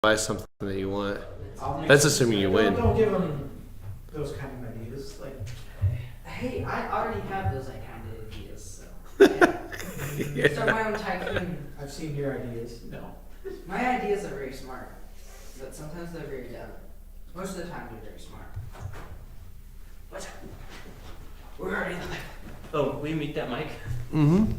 buy something that you want. I'll make That's some- assuming you win. Don't give them those kind of ideas. Like, Hey, I already have those kind of ideas, so. Yeah. Start my own tycoon. I've seen your ideas. No. My ideas are very smart, but sometimes they're very dumb. Most of the time, they're very smart. What's up? We're already in the lift. Oh, will you meet that mic? Mm-hmm.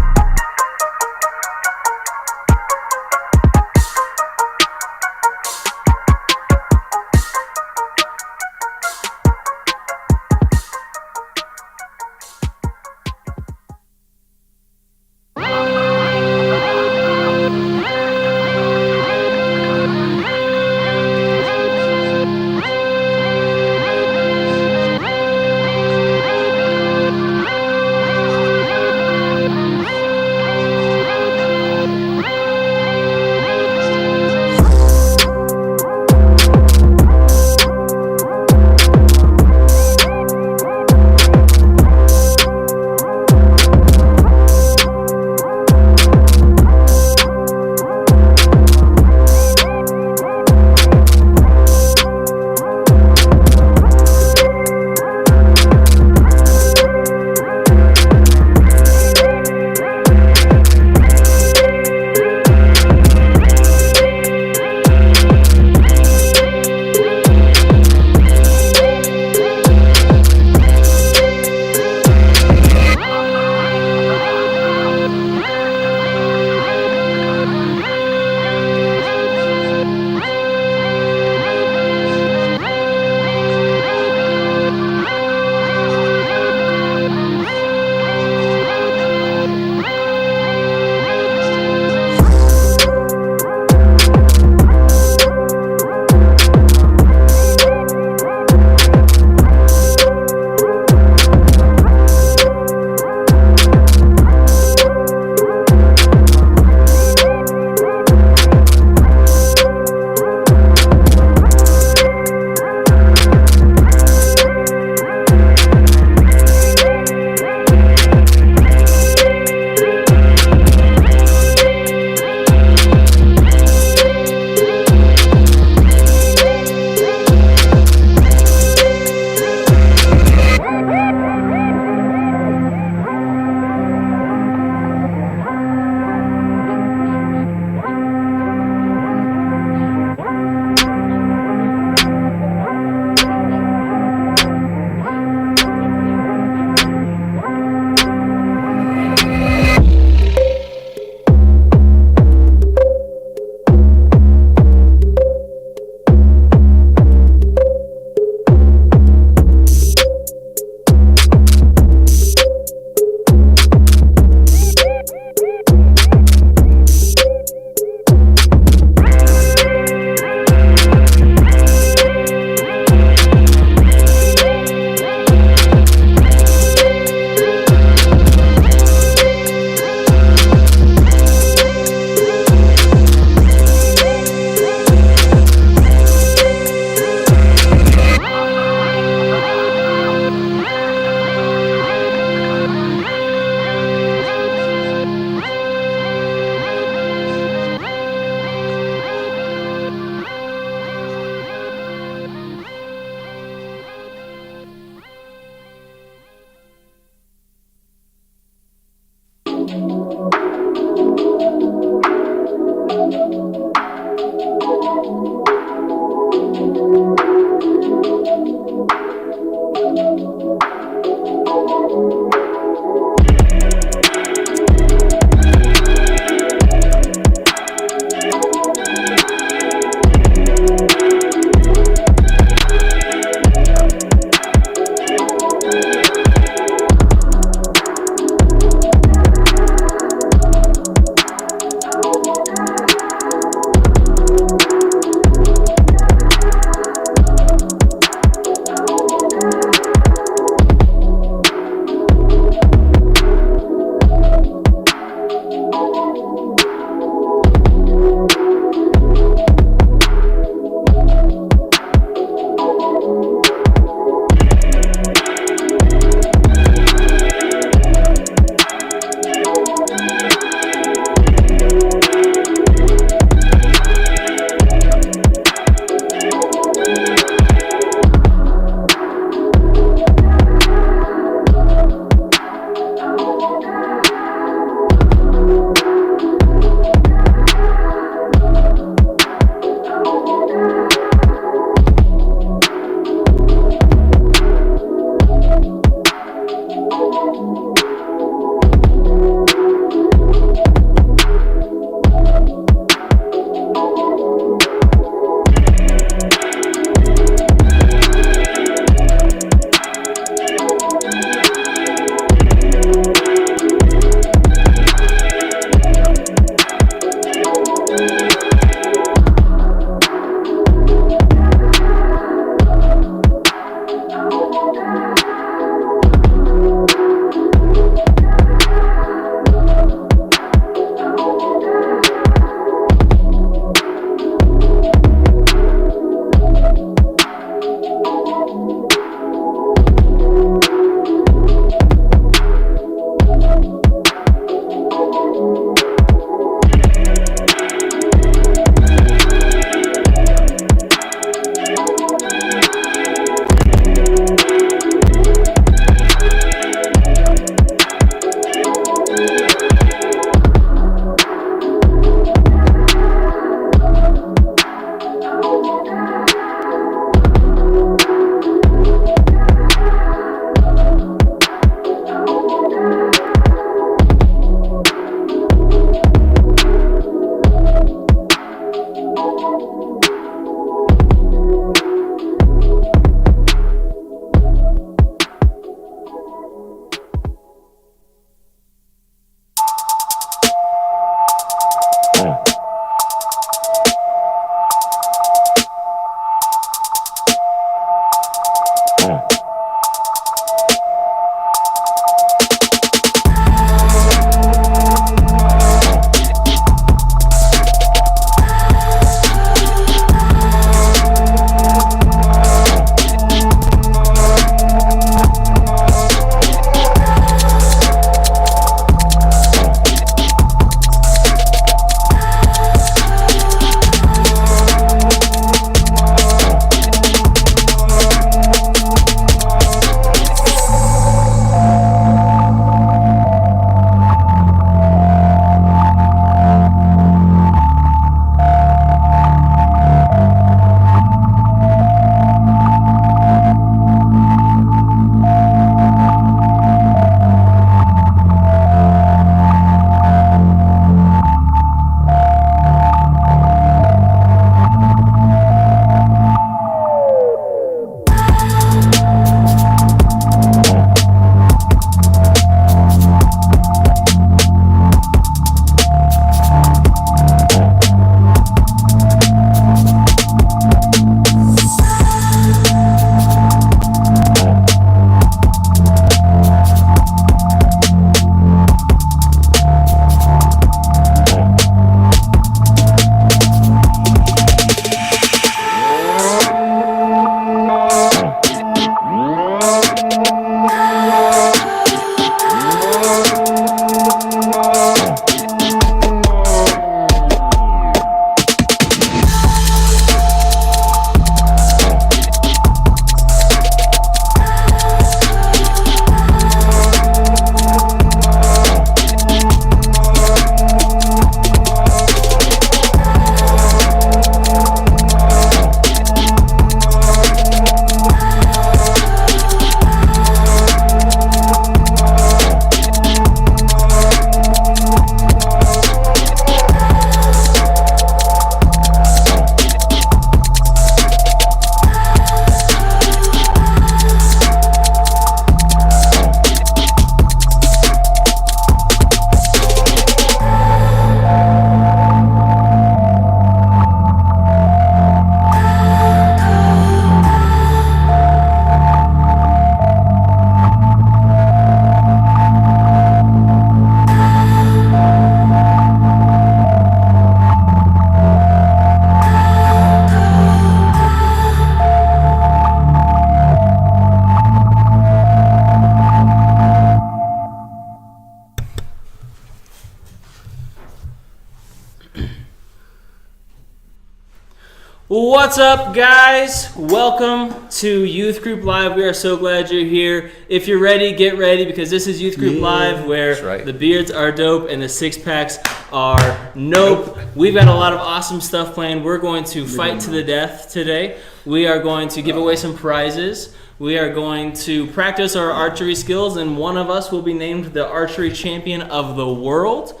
What's up, guys? Welcome to Youth Group Live. We are so glad you're here. If you're ready, get ready, because this is Youth Group Live, where the beards are dope and the six-packs are nope. We've got a lot of awesome stuff planned. We're going to fight to the death today. We are going to give away some prizes. We are going to practice our archery skills, and one of us will be named the archery champion of the world.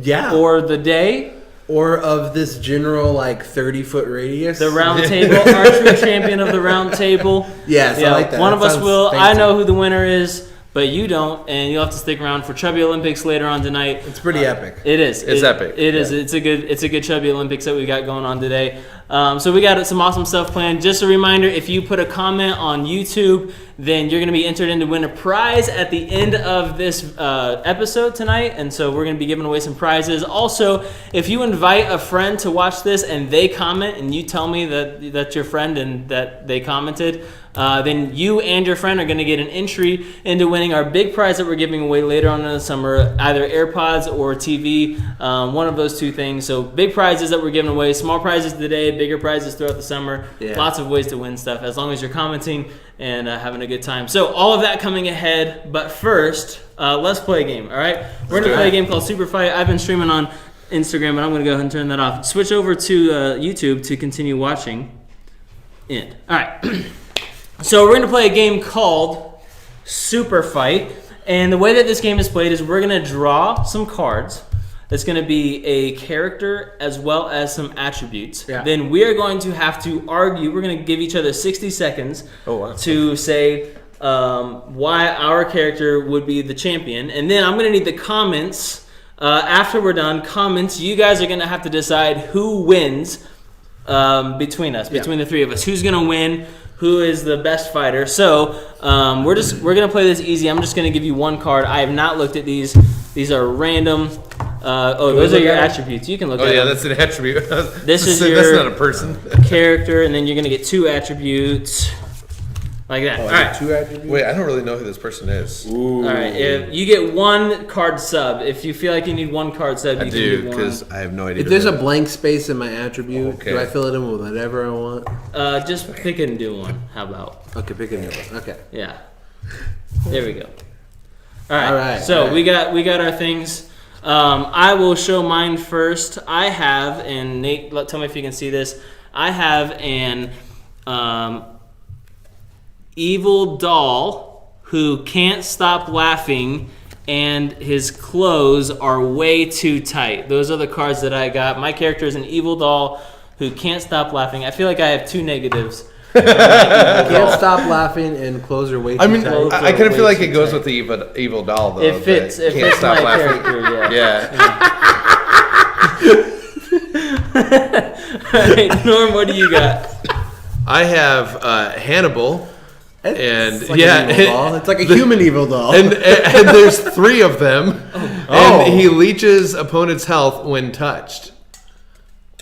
Yeah. Or the day. Or of this general, 30-foot radius. The round table, archery champion of the round table. Yes, yeah, I like that. One of That us sounds will. fancy. I know who the winner is, but you don't, and you'll have to stick around for Chubby Olympics later on tonight. It's pretty epic. It is. It's epic. It is. It's a good Chubby Olympics that we got going on today. So we got some awesome stuff planned. Just a reminder, if you put a comment on YouTube, then you're going to be entered in to win a prize at the end of this episode tonight. And so we're going to be giving away some prizes. Also, if you invite a friend to watch this and they comment and you tell me that that's your friend and that they commented, then you and your friend are going to get an entry into winning our big prize that we're giving away later on in the summer, either AirPods or TV, one of those two things. So big prizes that we're giving away, small prizes today, bigger prizes throughout the summer. Yeah. Lots of ways to win stuff as long as you're commenting and having a good time. So all of that coming ahead, but first, let's play a game, all right? We're going to play a game called Super Fight. I've been streaming on Instagram, but I'm going to go ahead and turn that off. Switch over to YouTube to continue watching. End. All right. So we're going to play a game called Super Fight. And the way that this game is played is we're going to draw some cards. It's going to be a character as well as some attributes. Yeah. Then we are going to have to argue. We're going to give each other 60 seconds to say why our character would be the champion. And then I'm going to need the comments. After we're done, comments, you guys are going to have to decide who wins between us, between the three of us. Who's going to win? Who is the best fighter? So we're gonna play this easy. I'm just gonna give you one card. I have not looked at these. These are random. Those are your attributes. You can look at them. That's an attribute. This is that's your not a person. character, and then you're gonna get two attributes, like that. All right. 2 attributes? Wait, I don't really know who this person is. All right. If you get one card sub. If you feel like you need one card sub, I you do, can get one. because I have no idea. If there's a blank space in my attribute, Okay. do I fill it in with whatever I want? Just pick and do one. How about? Okay, pick a new one. Okay. Yeah. There we go. All right. All right, So all right. we got our things. I will show mine first. I have, and Nate, tell me if you can see this. I have an evil doll who can't stop laughing, and his clothes are way too tight. Those are the cards that I got. My character is an evil doll who can't stop laughing. I feel like I have two negatives. Can't stop laughing and clothes are way too I mean, tight. I kind of feel like Way it too goes tight. with the evil doll, though. It fits. but It can't fits stop my laughing. character. Yeah. Yeah. All right, Norm, what do you got? I have Hannibal. It's And like an evil doll. It's like a human evil doll. and there's 3 of them. Oh. And he leeches opponent's health when touched.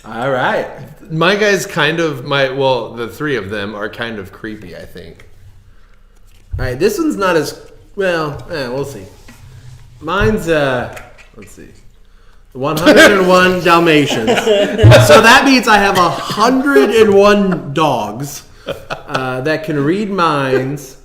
All right. My guy's kind of the 3 of them are kind of creepy, I think. All right, this one's not as well. We'll see. Mine's let's see, 101 Dalmatians. So that means I have 101 dogs that can read minds,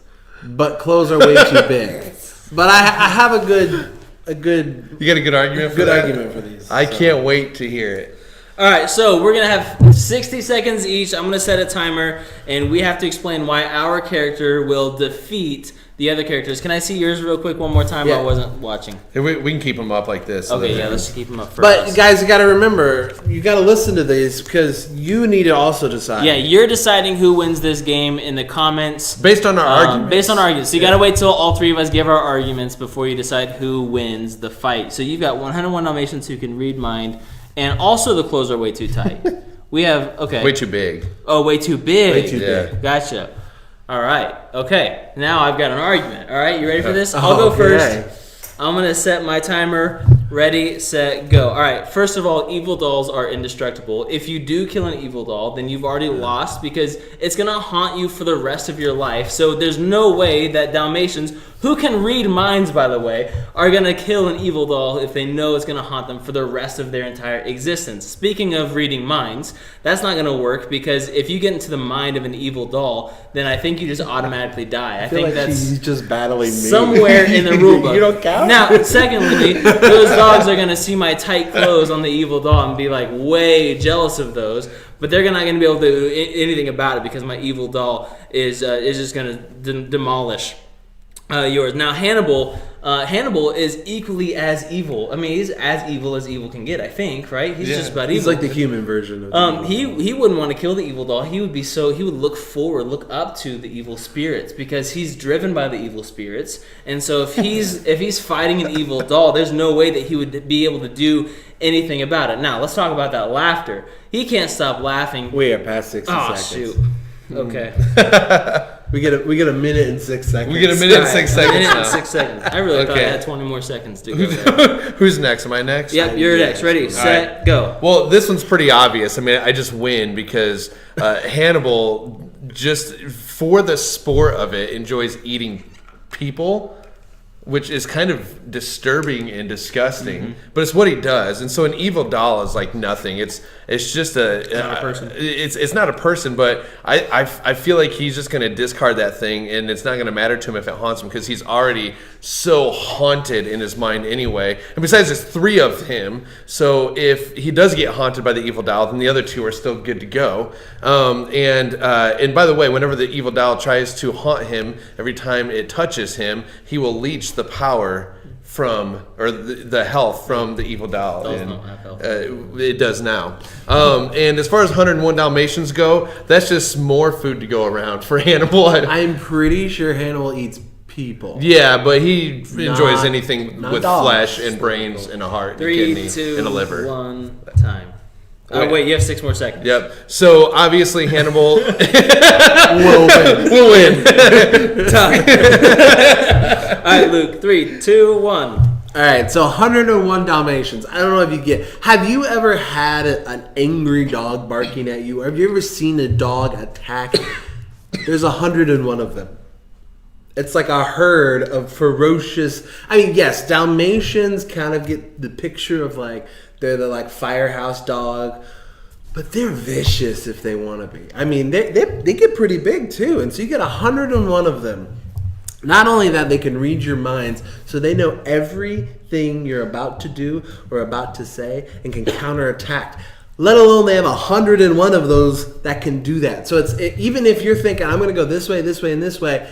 but clothes are way too big. But I have a good You got a good argument for that? argument for these. I can't wait to hear it. All right, so we're going to have 60 seconds each. I'm going to set a timer, and we have to explain why our character will defeat the other characters. Can I see yours real quick one more time? Yeah. I wasn't watching. Hey, we can keep them up like this. so Okay, that- yeah, let's keep them up for But us. guys, you got to remember, you got to listen to these because you need to also decide. Yeah, you're deciding who wins this game in the comments. Based on our arguments. Based on arguments. So you got to wait till all 3 of us give our arguments before you decide who wins the fight. So you've got 101 Dalmatians who can read mind, and also the clothes are way too tight. We have, okay. Way too big. Oh, way too big. Way too Yeah. big. Gotcha. All right. Okay. Now I've got an argument. All right. You ready for this? I'll go Okay. first. I'm going to set my timer Ready, set, go. All right. First of all, evil dolls are indestructible. If you do kill an evil doll, then you've already lost because it's going to haunt you for the rest of your life. So there's no way that Dalmatians, who can read minds, by the way, are going to kill an evil doll if they know it's going to haunt them for the rest of their entire existence. Speaking of reading minds, that's not going to work because if you get into the mind of an evil doll, then I think you just automatically die. I think like that's he's just battling me. somewhere in the rule book. You don't count? Now, secondly, those dogs are going to see my tight clothes on the evil doll and be like way jealous of those, but they're not going to be able to do anything about it because my evil doll is just going to demolish yours. Now, Hannibal is equally as evil. I mean, he's as evil can get, I think, right? He's just about evil. He's like the human version of the He wouldn't want to kill the evil doll. He would look up to the evil spirits because he's driven by the evil spirits. And so if he's fighting an evil doll, there's no way that he would be able to do anything about it. Now, let's talk about that laughter. He can't stop laughing. We are past 60 Oh, seconds. shoot. Okay. We get a minute and 6 seconds. We get a minute and 6 All right, seconds a minute now. and 6 seconds. I really thought I Okay. had 20 more seconds to go there. Who's next? Am I next? Yep, you're next. Ready, set, go. Well, this one's pretty obvious. I mean, I just win because Hannibal, just for the sport of it, enjoys eating people, which is kind of disturbing and disgusting. But it's what he does, and so an evil doll is like nothing. It's just not a person. It's not a person, but I feel like he's just going to discard that thing, and it's not going to matter to him if it haunts him because he's already so haunted in his mind anyway. And besides, there's 3 of him, so if he does get haunted by the evil doll, then the other 2 are still good to go. And by the way, whenever the evil doll tries to haunt him, every time it touches him, he will leech the power from, or the health from the evil doll. Dolls And, don't have health. it does now. And as far as 101 Dalmatians go, that's just more food to go around for Hannibal. I'm pretty sure Hannibal eats people. Yeah, but he enjoys Not- anything not with dogs. flesh and brains and a heart and a 3, kidney 2, and a liver. 1, time. Oh, wait, you have 6 more seconds. Yep. So obviously Hannibal Will win. will win. Time. All right, Luke. 3, 2, 1. All right, so 101 Dalmatians. I don't know if you get. Have you ever had an angry dog barking at you? Or have you ever seen a dog attack? There's 101 of them. It's like a herd of ferocious. I mean, yes, Dalmatians kind of get the picture of like they're the like firehouse dog, but they're vicious if they want to be. I mean, they get pretty big too, and so you get 101 of them. Not only that, they can read your minds, so they know everything you're about to do or about to say and can counterattack. Let alone they have 101 of those that can do that. So even if you're thinking, I'm going to go this way, and this way,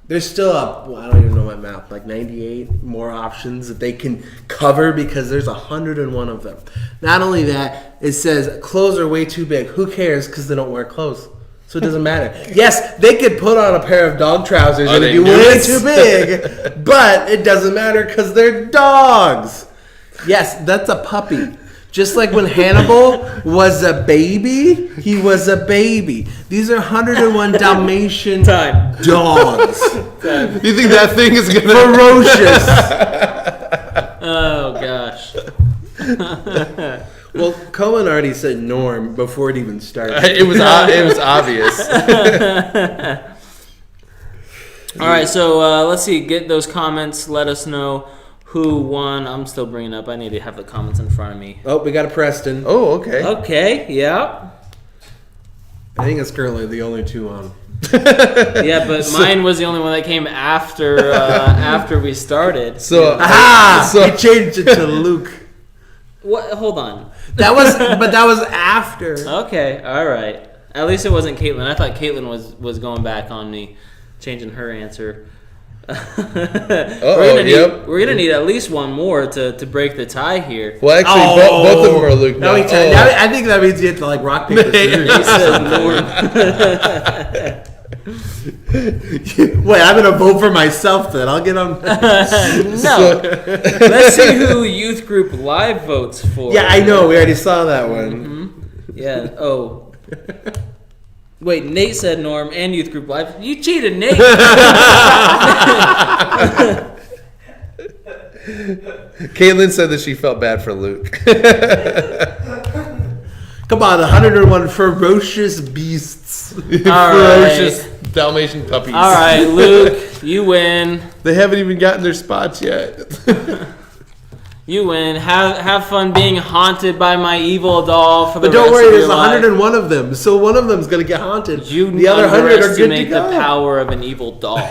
there's still I don't even know my math, like 98 more options that they can cover because there's 101 of them. Not only that, it says clothes are way too big. Who cares? Because they don't wear clothes. So it doesn't matter. Yes, they could put on a pair of dog trousers and they it'd be way nudes? too big, but it doesn't matter because they're dogs. Yes, that's a puppy. Just like when Hannibal was a baby, he was a baby. These are 101 Dalmatian Time. dogs. You think that thing is gonna Ferocious. Oh, gosh. Well, Cohen already said Norm before it even started. It was obvious. All right, so let's see. Get those comments. Let us know who won. I'm still bringing up. I need to have the comments in front of me. Oh, we got a Preston. Oh, okay. Okay, yeah. I think it's currently the only 2 on. Yeah, but mine was the only one that came after we started. So Aha! So- He changed it to Luke. What? Hold on. That was after. Okay, all right. At least it wasn't Caitlin. I thought Caitlin was going back on me, changing her answer. We're gonna need at least one more to break the tie here. Well, actually, both of them are Luke. Now Now. I think that means you have to like rock paper scissors. He said Norm. Wait, I'm gonna vote for myself then. I'll get on. No. Let's see who Youth Group Live votes for. Yeah, I know. We already saw that one. Yeah. Oh. Wait, Nate said Norm and Youth Group Live. You cheated, Nate. Caitlin said that she felt bad for Luke. Come on, 101 ferocious beasts. Ferocious Dalmatian puppies. All right, Luke, you win. They haven't even gotten their spots yet. You win. Have fun being haunted by my evil doll for the But don't rest worry, of there's your life. 101 of them, so one of them's gonna get haunted. You the other 100 are good to underestimate go. the power of an evil doll.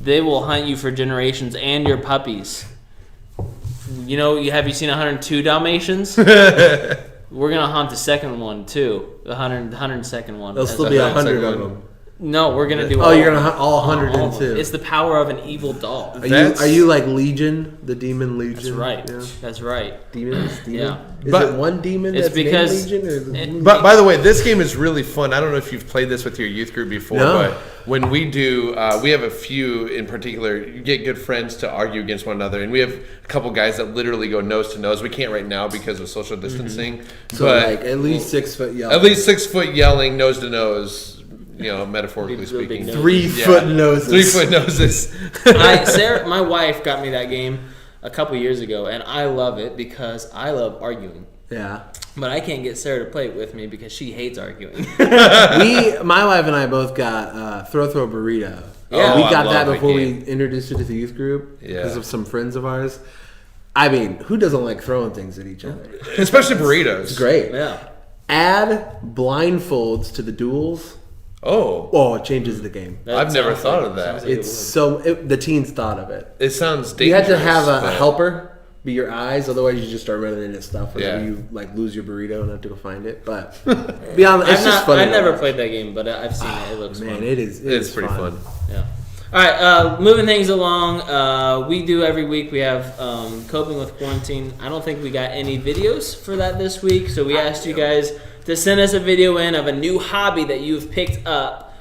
They will hunt you for generations and your puppies. You know, have you seen 102 Dalmatians? We're gonna haunt the second one too. The 102nd one. There'll As still a be hunt. 100 of them. No, we're gonna do. Oh, all you're gonna of them. hunt all All of them. 102. It's the power of an evil doll. Are you like Legion, the demon Legion? That's right. Yeah. That's right. Demons? Yeah. Is But it one demon it's that's because named Legion? Or it- But by the way, this game is really fun. I don't know if you've played this with your youth group before, No. but when we do, we have a few in particular. You get good friends to argue against one another, and we have a couple guys that literally go nose to nose. We can't right now because of social distancing, so but like at least 6 foot yellow. at least 6 foot yelling nose to nose. You know, metaphorically Big- real big speaking. nose. 3 Yeah. foot noses. 3 foot noses. Sarah, my wife, got me that game a couple years ago, and I love it because I love arguing. Yeah. But I can't get Sarah to play it with me because she hates arguing. My wife and I both got Throw Burrito. Yeah. We Oh, I got love that that before we game. introduced it to the youth group Yeah. because of some friends of ours. I mean, who doesn't like throwing things at each other? Especially burritos. Great. Yeah. Add blindfolds to the duels. Oh, Oh, it changes the game. That I've never sounds thought like- of that. sounds like it It's would. the teens thought of it. it sounds dangerous. You had to have a but- helper be your eyes, otherwise you just start running into stuff whenever Yeah. you like lose your burrito and have to go find it. But beyond, it's just funny. I've to never watch. played that game, but I've seen it. It looks Man, fun. it is. It's pretty fun. Yeah. All right, moving things along. We do every week. We have coping with quarantine. I don't think we got any videos for that this week, so we asked you guys to send us a video in of a new hobby that you've picked up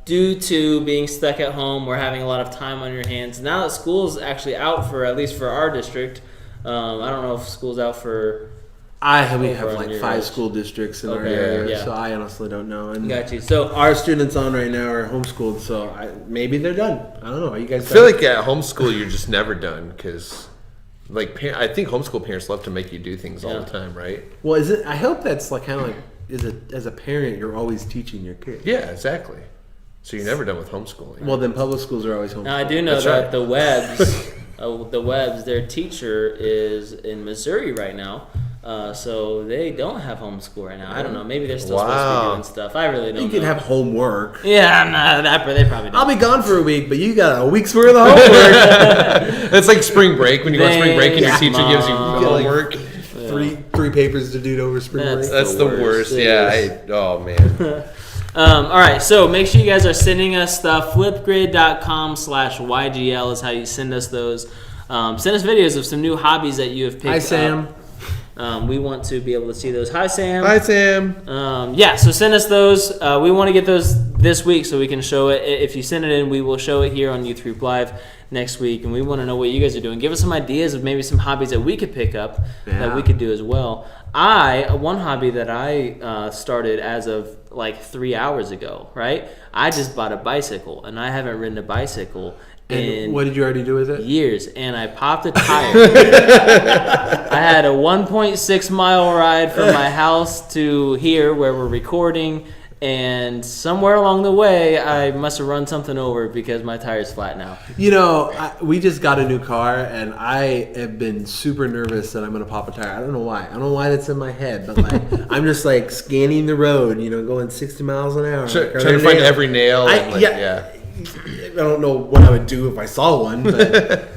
due to being stuck at home or having a lot of time on your hands. Now that school's actually out for at least for our district. I don't know if school's out for. We have Over on like your 5 edge. school districts in our Okay, area, yeah. so I honestly don't know. And Got you. So our students on right now are homeschooled, so maybe they're done. I don't know. Are you guys? I feel done? like at homeschool you're just never done because, like, I think homeschool parents love to make you do things all Yeah. the time, right? Well, is it? I hope that's like kind of like as a parent, you're always teaching your kids. Yeah, exactly. So you're never done with homeschooling. Well, then public schools are always homeschooling. now I do know That's that right. the Webbs, their teacher is in Missouri right now. So they don't have homeschool right now. I don't know. Maybe they're still supposed to be Wow. doing stuff. I really don't You know. can have homework. Yeah, nah, they probably I'll don't. be gone for a week, but you got a week's worth of homework. It's like spring break when you go on spring break and your Thanks, teacher gives you Mom. homework. three papers to do over spring That's break. That's the worst. Yeah. Oh man. All right, so make sure you guys are sending us stuff. Flipgrid.com/YGL is how you send us those. Send us videos of some new hobbies that you have picked Hi, Sam. up. We want to be able to see those. Hi, Sam. Hi, Sam. Yeah, so send us those. We want to get those this week so we can show it. If you send it in, we will show it here on Youth Group Live next week. And we want to know what you guys are doing. Give us some ideas of maybe some hobbies that we could pick up that we could do as well. One hobby that I started as of like 3 hours ago, right? I just bought a bicycle, and I haven't ridden a bicycle in And what did you already do with it? years, and I popped a tire. I had a 1.6 mile ride from my house to here where we're recording, and somewhere along the way I must have run something over because my tire's flat now. You know, we just got a new car, and I have been super nervous that I'm going to pop a tire. I don't know why. I don't know why that's in my head, but like I'm just like scanning the road, going 60 miles an hour. Trying Like, to find nail. every nail. And like, yeah. yeah. I don't know what I would do if I saw one, but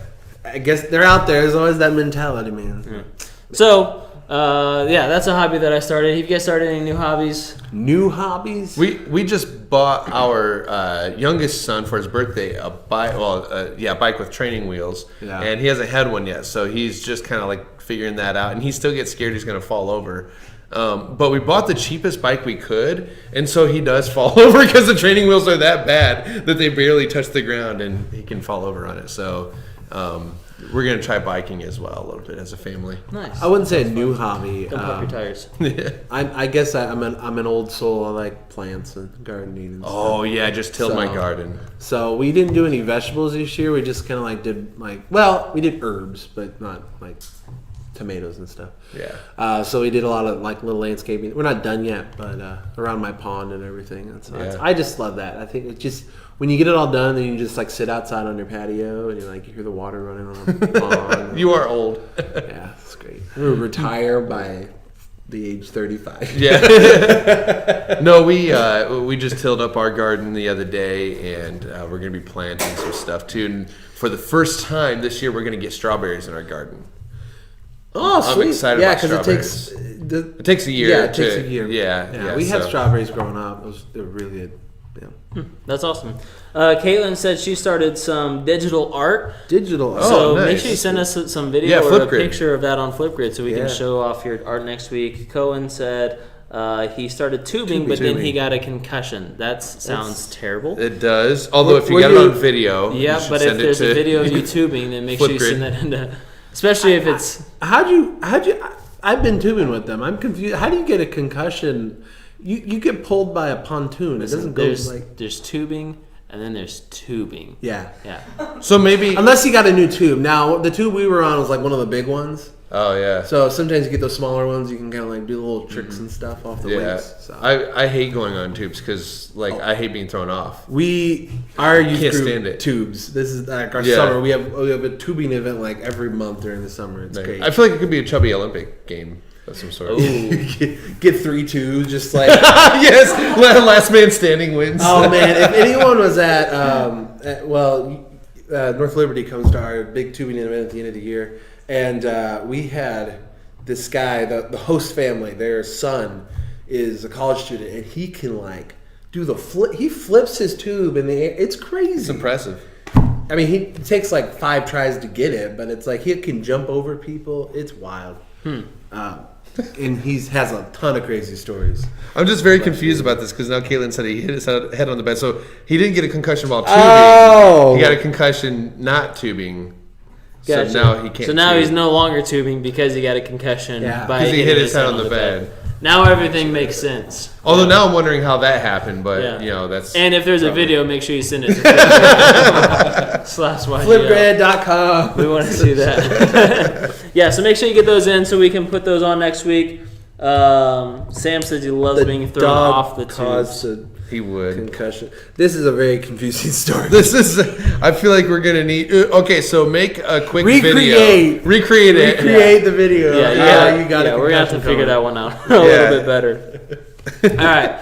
I guess they're out there. There's always that mentality, man. So, that's a hobby that I started. Have you guys started any new hobbies? New hobbies? We just bought our youngest son for his birthday a bike. Well, bike with training wheels. Yeah. And he hasn't had one yet, so he's just kind of like figuring that out. And he still gets scared he's going to fall over. But we bought the cheapest bike we could, and so he does fall over because the training wheels are that bad that they barely touch the ground, and he can fall over on it. So We're gonna try biking as well a little bit as a family. Nice. I wouldn't say a new hobby. Don't pump your tires. I guess I'm an old soul. I like plants and gardening and stuff. Oh yeah, I just tilled my So- garden. So we didn't do any vegetables this year. We just kind of like did we did herbs, but not like tomatoes and stuff. Yeah. So we did a lot of like little landscaping. We're not done yet, but around my pond and everything. And so Yeah. I just love that. I think it's just when you get it all done, then you just like sit outside on your patio and you hear the water running on the pond. You are old. Yeah, it's great. We'll retire by the age 35. Yeah. No, we just tilled up our garden the other day, and we're gonna be planting some stuff too. And for the first time this year, we're gonna get strawberries in our garden. Oh, I'm sweet. excited yeah, about because it strawberries. takes It takes a year. Yeah, it takes a year. Yeah. we had so- strawberries growing up. They're really good. Yeah. That's awesome. Caitlin said she started some digital art. Digital. Oh, So nice. make sure you send us some video Yeah, or a Flipgrid. picture of that on Flipgrid so we Yeah. can show off your art next week. Cohen said he started tubing, but then he tubing. got a concussion. That sounds terrible. It does. Although if you Were got it you- on video, you Yeah, should but if send it there's a to- video of you tubing, then make sure you Flipgrid. send that into. Especially if it's. How'd you? I've been tubing with them. I'm confused. How do you get a concussion? You get pulled by a pontoon. It doesn't go There's tubing and then there's tubing. Yeah. Yeah. So maybe. Unless you got a new tube. Now the tube we were on was like one of the big ones. Oh yeah. So sometimes you get those smaller ones. You can kind of like do little tricks and stuff off the Yeah. wings. So. I hate going on tubes because I hate being thrown off. Our youth Can't group stand it. tubes. This is like our Yeah. summer. We have a tubing event like every month during the summer. It's great. I feel like it could be a chubby Olympic game of some sort. get 3 tubes, just like Yes, last man standing wins. oh man, if anyone was at North Liberty comes to our big tubing event at the end of the year, and we had this guy, the host family, their son is a college student, and he can like do the flip. He flips his tube in the air. It's crazy. It's impressive. I mean, he takes like 5 tries to get it, but it's like he can jump over people. It's wild. And he has a ton of crazy stories. I'm just very confused about this because now Caitlin said he hit his head on the bed, so he didn't get a concussion while tubing. Oh. He got a concussion not tubing. Gotcha. So now he can't. So now tube. he's no longer tubing because he got a concussion. Yeah. by 'Cause he hitting hit his head on the bed. Now everything makes sense. Although now I'm wondering how that happened, but Yeah. that's. And if there's a probably- video, make sure you send it to /YGL. Flipgrid.com. We want to see that. Yeah, so make sure you get those in so we can put those on next week. Sam says he loves being thrown off the caused tubes. a he would. concussion. This is a very confusing story. This is. I feel like we're gonna need. Okay, so make a quick Recreate. video. Recreate it. Recreate the video. Yeah, You got yeah, a we're gonna have to concussion figure that coming. one out a little bit better. All right.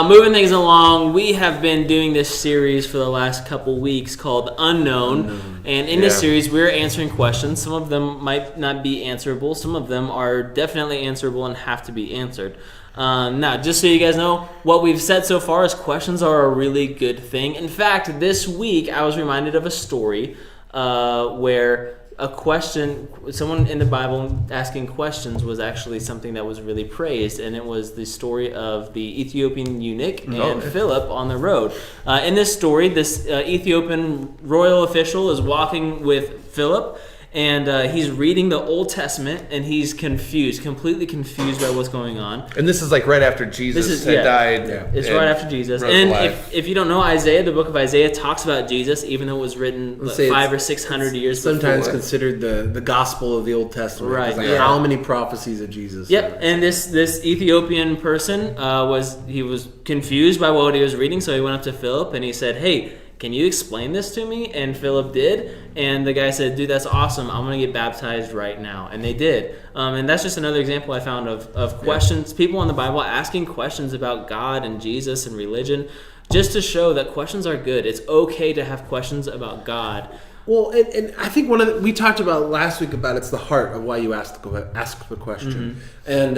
Moving things along, we have been doing this series for the last couple weeks called Unknown. And in this Yeah. series, we're answering questions. Some of them might not be answerable. Some of them are definitely answerable and have to be answered. Now, just so you guys know, what we've said so far is questions are a really good thing. In fact, this week, I was reminded of a story where a question, someone in the Bible asking questions was actually something that was really praised, and it was the story of the Ethiopian eunuch and Philip on the road. In this story, this Ethiopian royal official is walking with Philip, and he's reading the Old Testament, and he's confused, completely confused by what's going on. And this is like right after Jesus had died. Yeah. It's and right after Jesus. rose And alive. if you don't know Isaiah, the book of Isaiah talks about Jesus, even though it was written Let's say 500 it's- or 600 years Sometimes before. considered the gospel of the Old Testament. Right, It's like yeah. how many prophecies of Jesus? Yep, and this Ethiopian person was confused by what he was reading, so he went up to Philip and he said, "Hey, can you explain this to me?" And Philip did, and the guy said, "Dude, that's awesome. I'm gonna get baptized right now," and they did. And that's just another example I found of questions, people in the Bible asking questions about God and Jesus and religion, just to show that questions are good. It's okay to have questions about God. Well, and I think we talked about last week about it's the heart of why you ask the question. And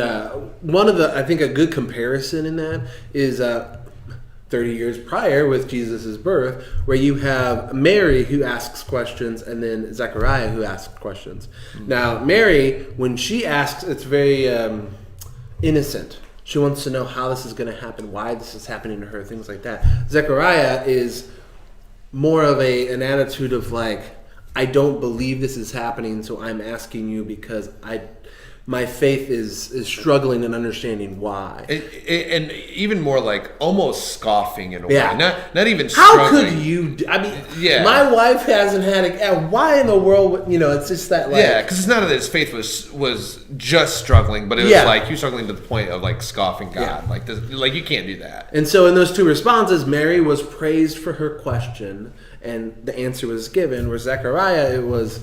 one of I think a good comparison in that is 30 years prior with Jesus' birth, where you have Mary who asks questions and then Zechariah who asks questions. Now, Mary, when she asks, it's very innocent. She wants to know how this is going to happen, why this is happening to her, things like that. Zechariah is more of an attitude of like, I don't believe this is happening, so I'm asking you because my faith is struggling in understanding why. And even more like almost scoffing in a Yeah. way. Not even How struggling. could you? I mean, Yeah. my wife hasn't had a. Why in the world? It's just that. Like, Yeah, because it's not that his faith was just struggling, but it was Yeah. like he was struggling to the point of like scoffing God. Yeah. Like you can't do that. And so in those two responses, Mary was praised for her question, and the answer was given. Where Zechariah, it was,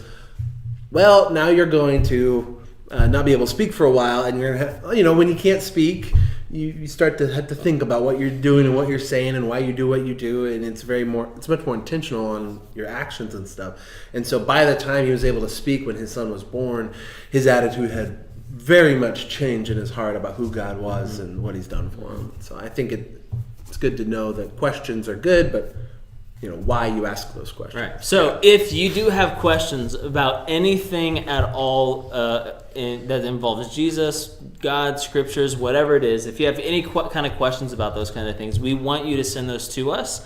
well, now you're going to not be able to speak for a while, and you're gonna have, when you can't speak, you start to have to think about what you're doing and what you're saying and why you do what you do, and it's much more intentional on your actions and stuff. And so by the time he was able to speak when his son was born, his attitude had very much changed in his heart about who God was and what he's done for him. So I think it's good to know that questions are good, but why you ask those questions. Right. So if you do have questions about anything at all that involves Jesus, God, scriptures, whatever it is, if you have any kind of questions about those kind of things, we want you to send those to us.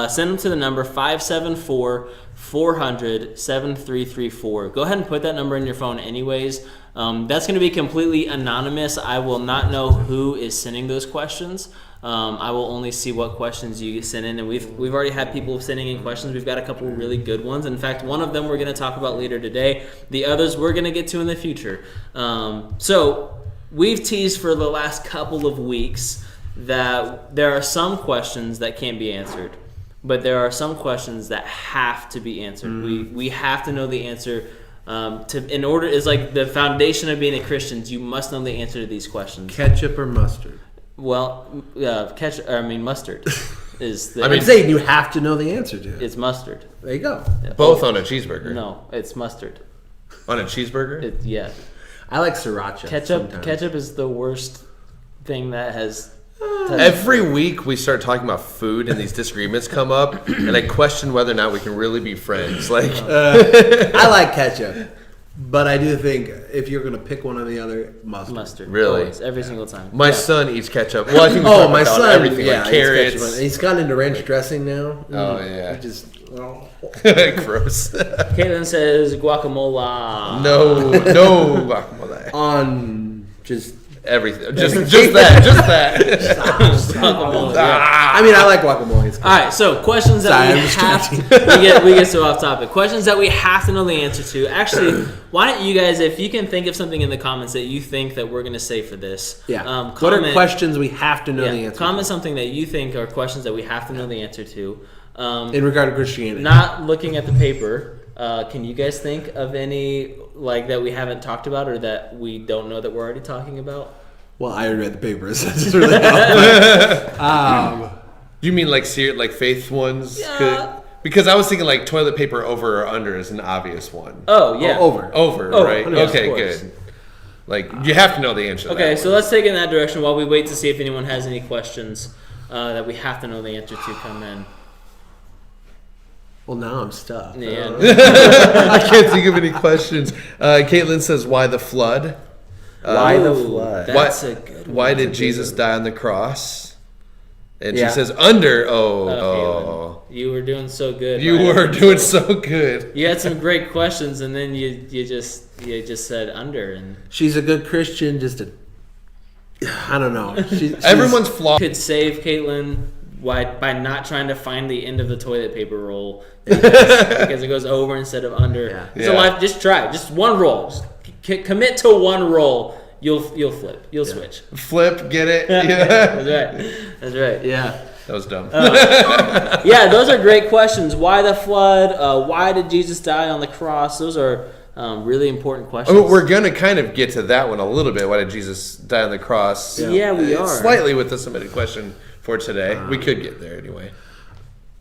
Send them to the number 574-400-7334. Go ahead and put that number in your phone anyways. That's going to be completely anonymous. I will not know who is sending those questions. I will only see what questions you send in, and we've already had people sending in questions. We've got a couple really good ones. In fact, one of them we're going to talk about later today. The others we're going to get to in the future. So we've teased for the last couple of weeks that there are some questions that can't be answered, but there are some questions that have to be answered. We have to know the answer. In order, is like the foundation of being a Christian. You must know the answer to these questions. Ketchup or mustard? Well, mustard is the. I'm saying you have to know the answer to it. It's mustard. There you go. Both on a cheeseburger. No, it's mustard. On a cheeseburger? Yeah. I like sriracha. sometimes. Ketchup is the worst thing that has. Every week we start talking about food and these disagreements come up, and I question whether or not we can really be friends. Like, I like ketchup, but I do think if you're going to pick one or the other, mustard. Really? Always, every single time. my son eats ketchup. Well, I think we Oh, talked my about son! everything Yeah, like he eats carrots. ketchup. He's gone into ranch dressing now. Oh, yeah. He just Gross. Caitlin says guacamole. No guacamole. on just. Everything. Just that. Guacamole, yeah. I mean, I like guacamole. It's good. All right, so questions that Sorry, we I'm have distracting. we get so off topic. Questions that we have to know the answer to. Actually, why don't you guys, if you can think of something in the comments that you think that we're going to say for this, Yeah. What comment, are questions we have to know the answer comment something that you think are questions that we have to know the answer to. to in regard to Christianity? Not looking at the paper. Can you guys think of any like that we haven't talked about or that we don't know that we're already talking about? Well, I read the papers. That's really helpful. You mean like faith ones? Yeah. Because I was thinking like toilet paper over or under is an obvious one. Oh yeah, Over. Over, Oh, right? yes, Okay, of course. good. Like you have to know the answer. To Okay, that so one. let's take it in that direction while we wait to see if anyone has any questions that we have to know the answer to come in. Well, now I'm stuck. Yeah. I can't think of any questions. Caitlin says, "Why the flood? Why the Ooh, flood? That's a good one. Why That's a did good Jesus one. die on the cross?" And Yeah. she says, "Under." Caitlin, you were doing so good. You right? were doing so good. You had some great questions, and then you just said under, and She's a good Christian. I don't know. She's, Everyone's flawed. could save Caitlin by not trying to find the end of the toilet paper roll because it goes over instead of under. Yeah. So Yeah. life, just try it. Just one roll. Just commit to one roll. You'll flip. You'll switch. Flip, get it? That's Yeah. right. That's right. Yeah. That was dumb. Yeah, those are great questions. Why the flood? Why did Jesus die on the cross? Those are really important I questions. mean, we're gonna kind of get to that one a little bit. Why did Jesus die on the cross? Yeah, we are. Slightly with the submitted question for today. We could get there anyway.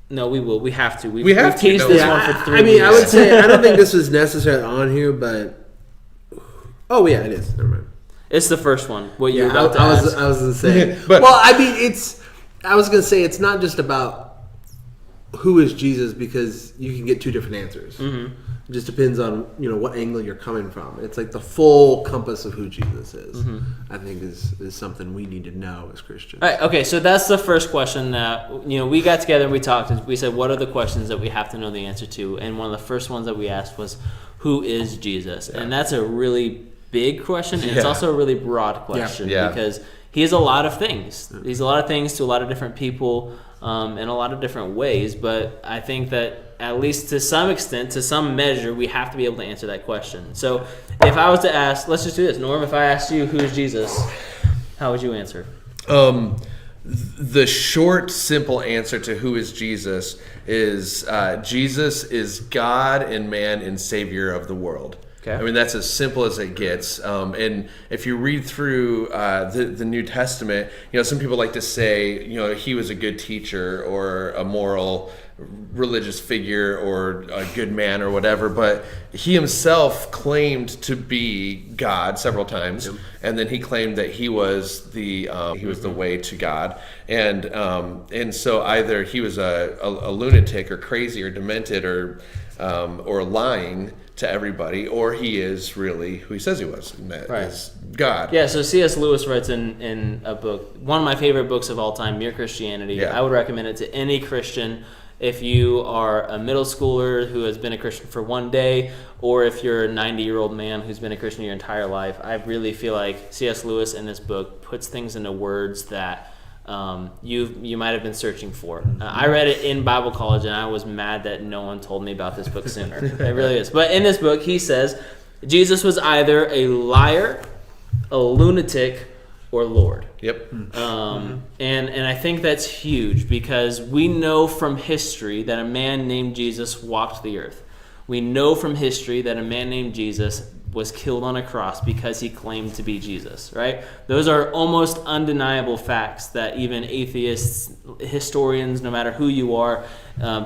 No, we will. We have to. We have we've to, teased no, this yeah, one for 3 I mean, I weeks. would say I don't think this was necessarily on here, but oh yeah, it is. Never mind. It's the first one. What you're Yeah, about to I was ask. gonna say. But- well, I mean, I was gonna say it's not just about who is Jesus, because you can get two different answers. Mm-hmm. It just depends on what angle you're coming from. It's like the full compass of who Jesus is. I think is something we need to know as Christians. All right, okay, so that's the first question that we got together and we talked and we said, what are the questions that we have to know the answer to? And one of the first ones that we asked was, who is Jesus? And that's a really big question, and it's also a really broad question because he is a lot of things. He's a lot of things to a lot of different people in a lot of different ways, but I think that at least to some extent, to some measure, we have to be able to answer that question. So if I was to ask, let's just do this. Norm, if I asked you, who is Jesus, how would you answer? The short, simple answer to who is Jesus is Jesus is God and man and Savior of the world. Okay. I mean, that's as simple as it gets. And if you read through the New Testament, some people like to say, he was a good teacher or a moral religious figure or a good man or whatever, but he himself claimed to be God several times, and then he claimed that he was the way to God, and so either he was a lunatic or crazy or demented or lying to everybody, or he is really who he says he was, and that is God. Yeah, so C.S. Lewis writes in a book, one of my favorite books of all time, Mere Christianity. Yeah. I would recommend it to any Christian. If you are a middle schooler who has been a Christian for one day, or if you're a 90-year-old man who's been a Christian your entire life, I really feel like C.S. Lewis in this book puts things into words that you might have been searching for. I read it in Bible college, and I was mad that no one told me about this book sooner. It really is. But in this book, he says Jesus was either a liar, a lunatic, or Lord. Yep. And I think that's huge because we know from history that a man named Jesus walked the earth. We know from history that a man named Jesus was killed on a cross because he claimed to be Jesus, right? Those are almost undeniable facts that even atheists, historians, no matter who you are,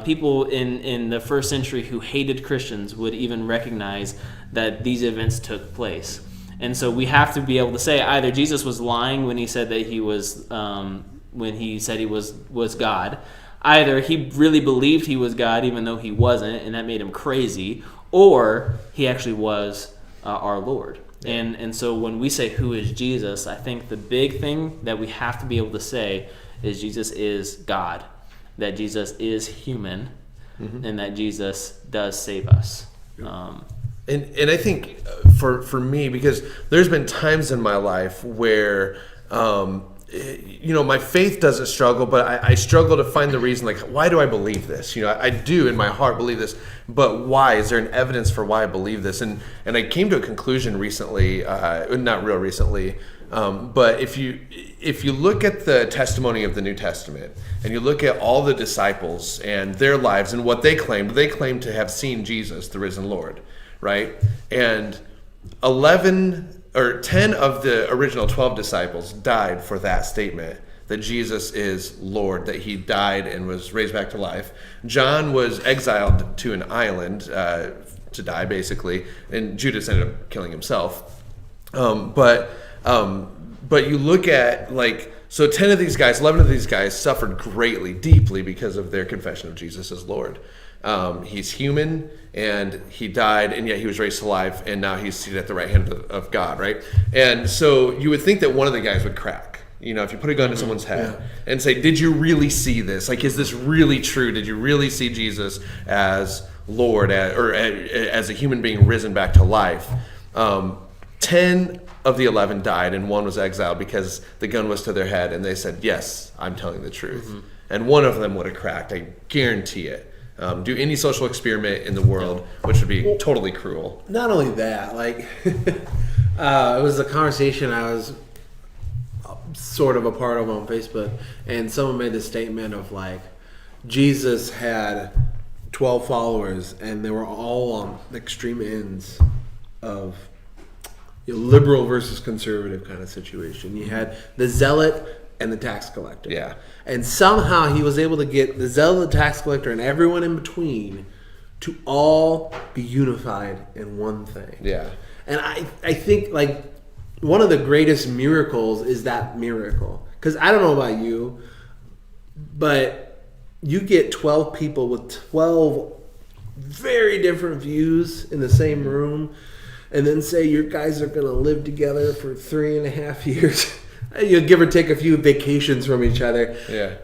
people in the first century who hated Christians would even recognize that these events took place. And so we have to be able to say either Jesus was lying when he said that he was was God, either he really believed he was God even though he wasn't, and that made him crazy, or he actually was our Lord. And so when we say who is Jesus, I think the big thing that we have to be able to say is Jesus is God, that Jesus is human, and that Jesus does save us. And I think for me, because there's been times in my life where, my faith doesn't struggle, but I struggle to find the reason, like, why do I believe this? I do in my heart believe this, but why? Is there an evidence for why I believe this? And I came to a conclusion recently, not real recently, but if you look at the testimony of the New Testament and you look at all the disciples and their lives and what they claimed to have seen Jesus, the risen Lord. Right? And 10 of the original 12 disciples died for that statement, that Jesus is Lord, that he died and was raised back to life. John was exiled to an island to die, basically, and Judas ended up killing himself. But you look at, so 10 of these guys, 11 of these guys suffered greatly, deeply because of their confession of Jesus as Lord. He's human, and he died, and yet he was raised to life, and now he's seated at the right hand of God, right? And so you would think that one of the guys would crack. If you put a gun to someone's head and say, did you really see this? Is this really true? Did you really see Jesus as Lord, or as a human being risen back to life? 10 of the 11 died, and one was exiled because the gun was to their head, and they said, yes, I'm telling the truth. And one of them would have cracked, I guarantee it. Do any social experiment in the world, which would be totally cruel. Not only that, it was a conversation I was sort of a part of on Facebook, and someone made the statement of Jesus had 12 followers, and they were all on extreme ends of liberal versus conservative kind of situation. You had the zealot and the tax collector. Yeah. And somehow he was able to get the zealot, the tax collector, and everyone in between to all be unified in one thing. Yeah. And I think one of the greatest miracles is that miracle. Because I don't know about you, but you get 12 people with 12 very different views in the same room, and then say your guys are going to live together for 3.5 years. You'll give or take a few vacations from each other. Yeah.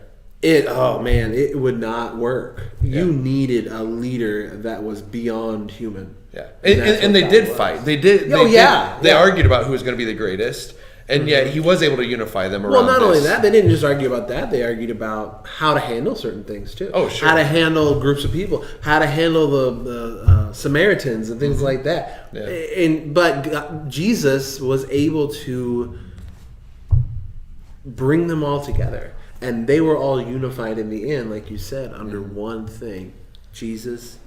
It would not work. Yeah. You needed a leader that was beyond human. Yeah, That's and what they that did was. fight. They did. Oh, They yeah. did. They Yeah. argued about who was going to be the greatest, and yet he was able to unify them around. Well, not only this. that, they didn't just argue about that. They argued about how to handle certain things too. Oh, sure. How to handle groups of people, how to handle the Samaritans and things like that. Yeah. But Jesus was able to bring them all together, and they were all unified in the end, like you said, under one thing: Jesus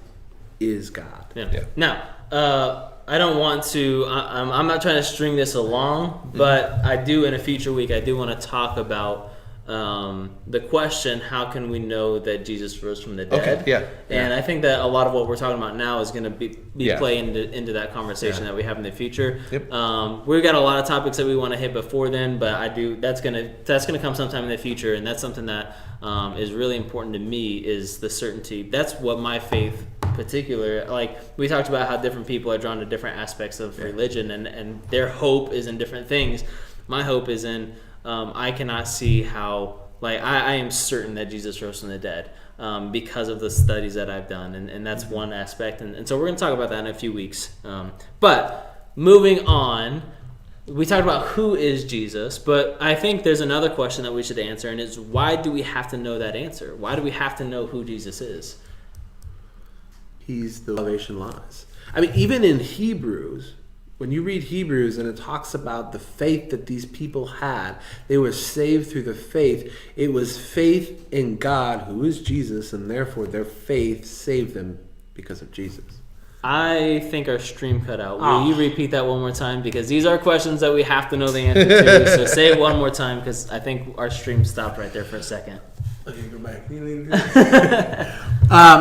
is God. Yeah. Now, I don't want to. I'm not trying to string this along, but I do in a future week. I do want to talk about the question: how can we know that Jesus rose from the dead? Okay, yeah. And I think that a lot of what we're talking about now is going to be Yeah. play into that conversation that we have in the future. Yep. We've got a lot of topics that we want to hit before then, but that's gonna come sometime in the future, and that's something that is really important to me, is the certainty. That's what my faith particular, like we talked about how different people are drawn to different aspects of religion, and their hope is in different things. My hope is in I cannot see how, like I am certain that Jesus rose from the dead because of the studies that I've done, and that's one aspect, and so we're going to talk about that in a few weeks. But moving on, we talked about who is Jesus, but I think there's another question that we should answer, and it's why do we have to know that answer? Why do we have to know who Jesus is? He's the salvation lies. I mean, even in Hebrews, when you read Hebrews and it talks about the faith that these people had, they were saved through the faith. It was faith in God, who is Jesus, and therefore their faith saved them because of Jesus. I think our stream cut out. Will you repeat that one more time? Because these are questions that we have to know the answer to. So say it one more time, because I think our stream stopped right there for a second. Okay, go back.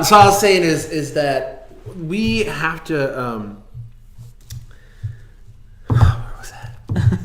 So I was saying is that we have to. Where was that?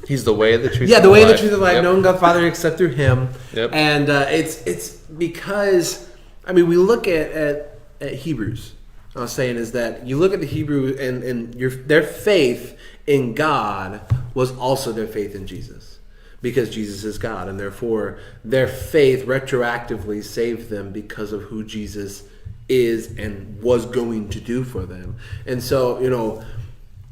He's the way, the truth. Yeah, and the way, the life. truth, of life. Yep. Knowing God the Father except through Him. Yep. And it's because we look at Hebrews. I was saying is that you look at the Hebrew and their faith in God was also their faith in Jesus, because Jesus is God, and therefore their faith retroactively saved them because of who Jesus is and was going to do for them. And so,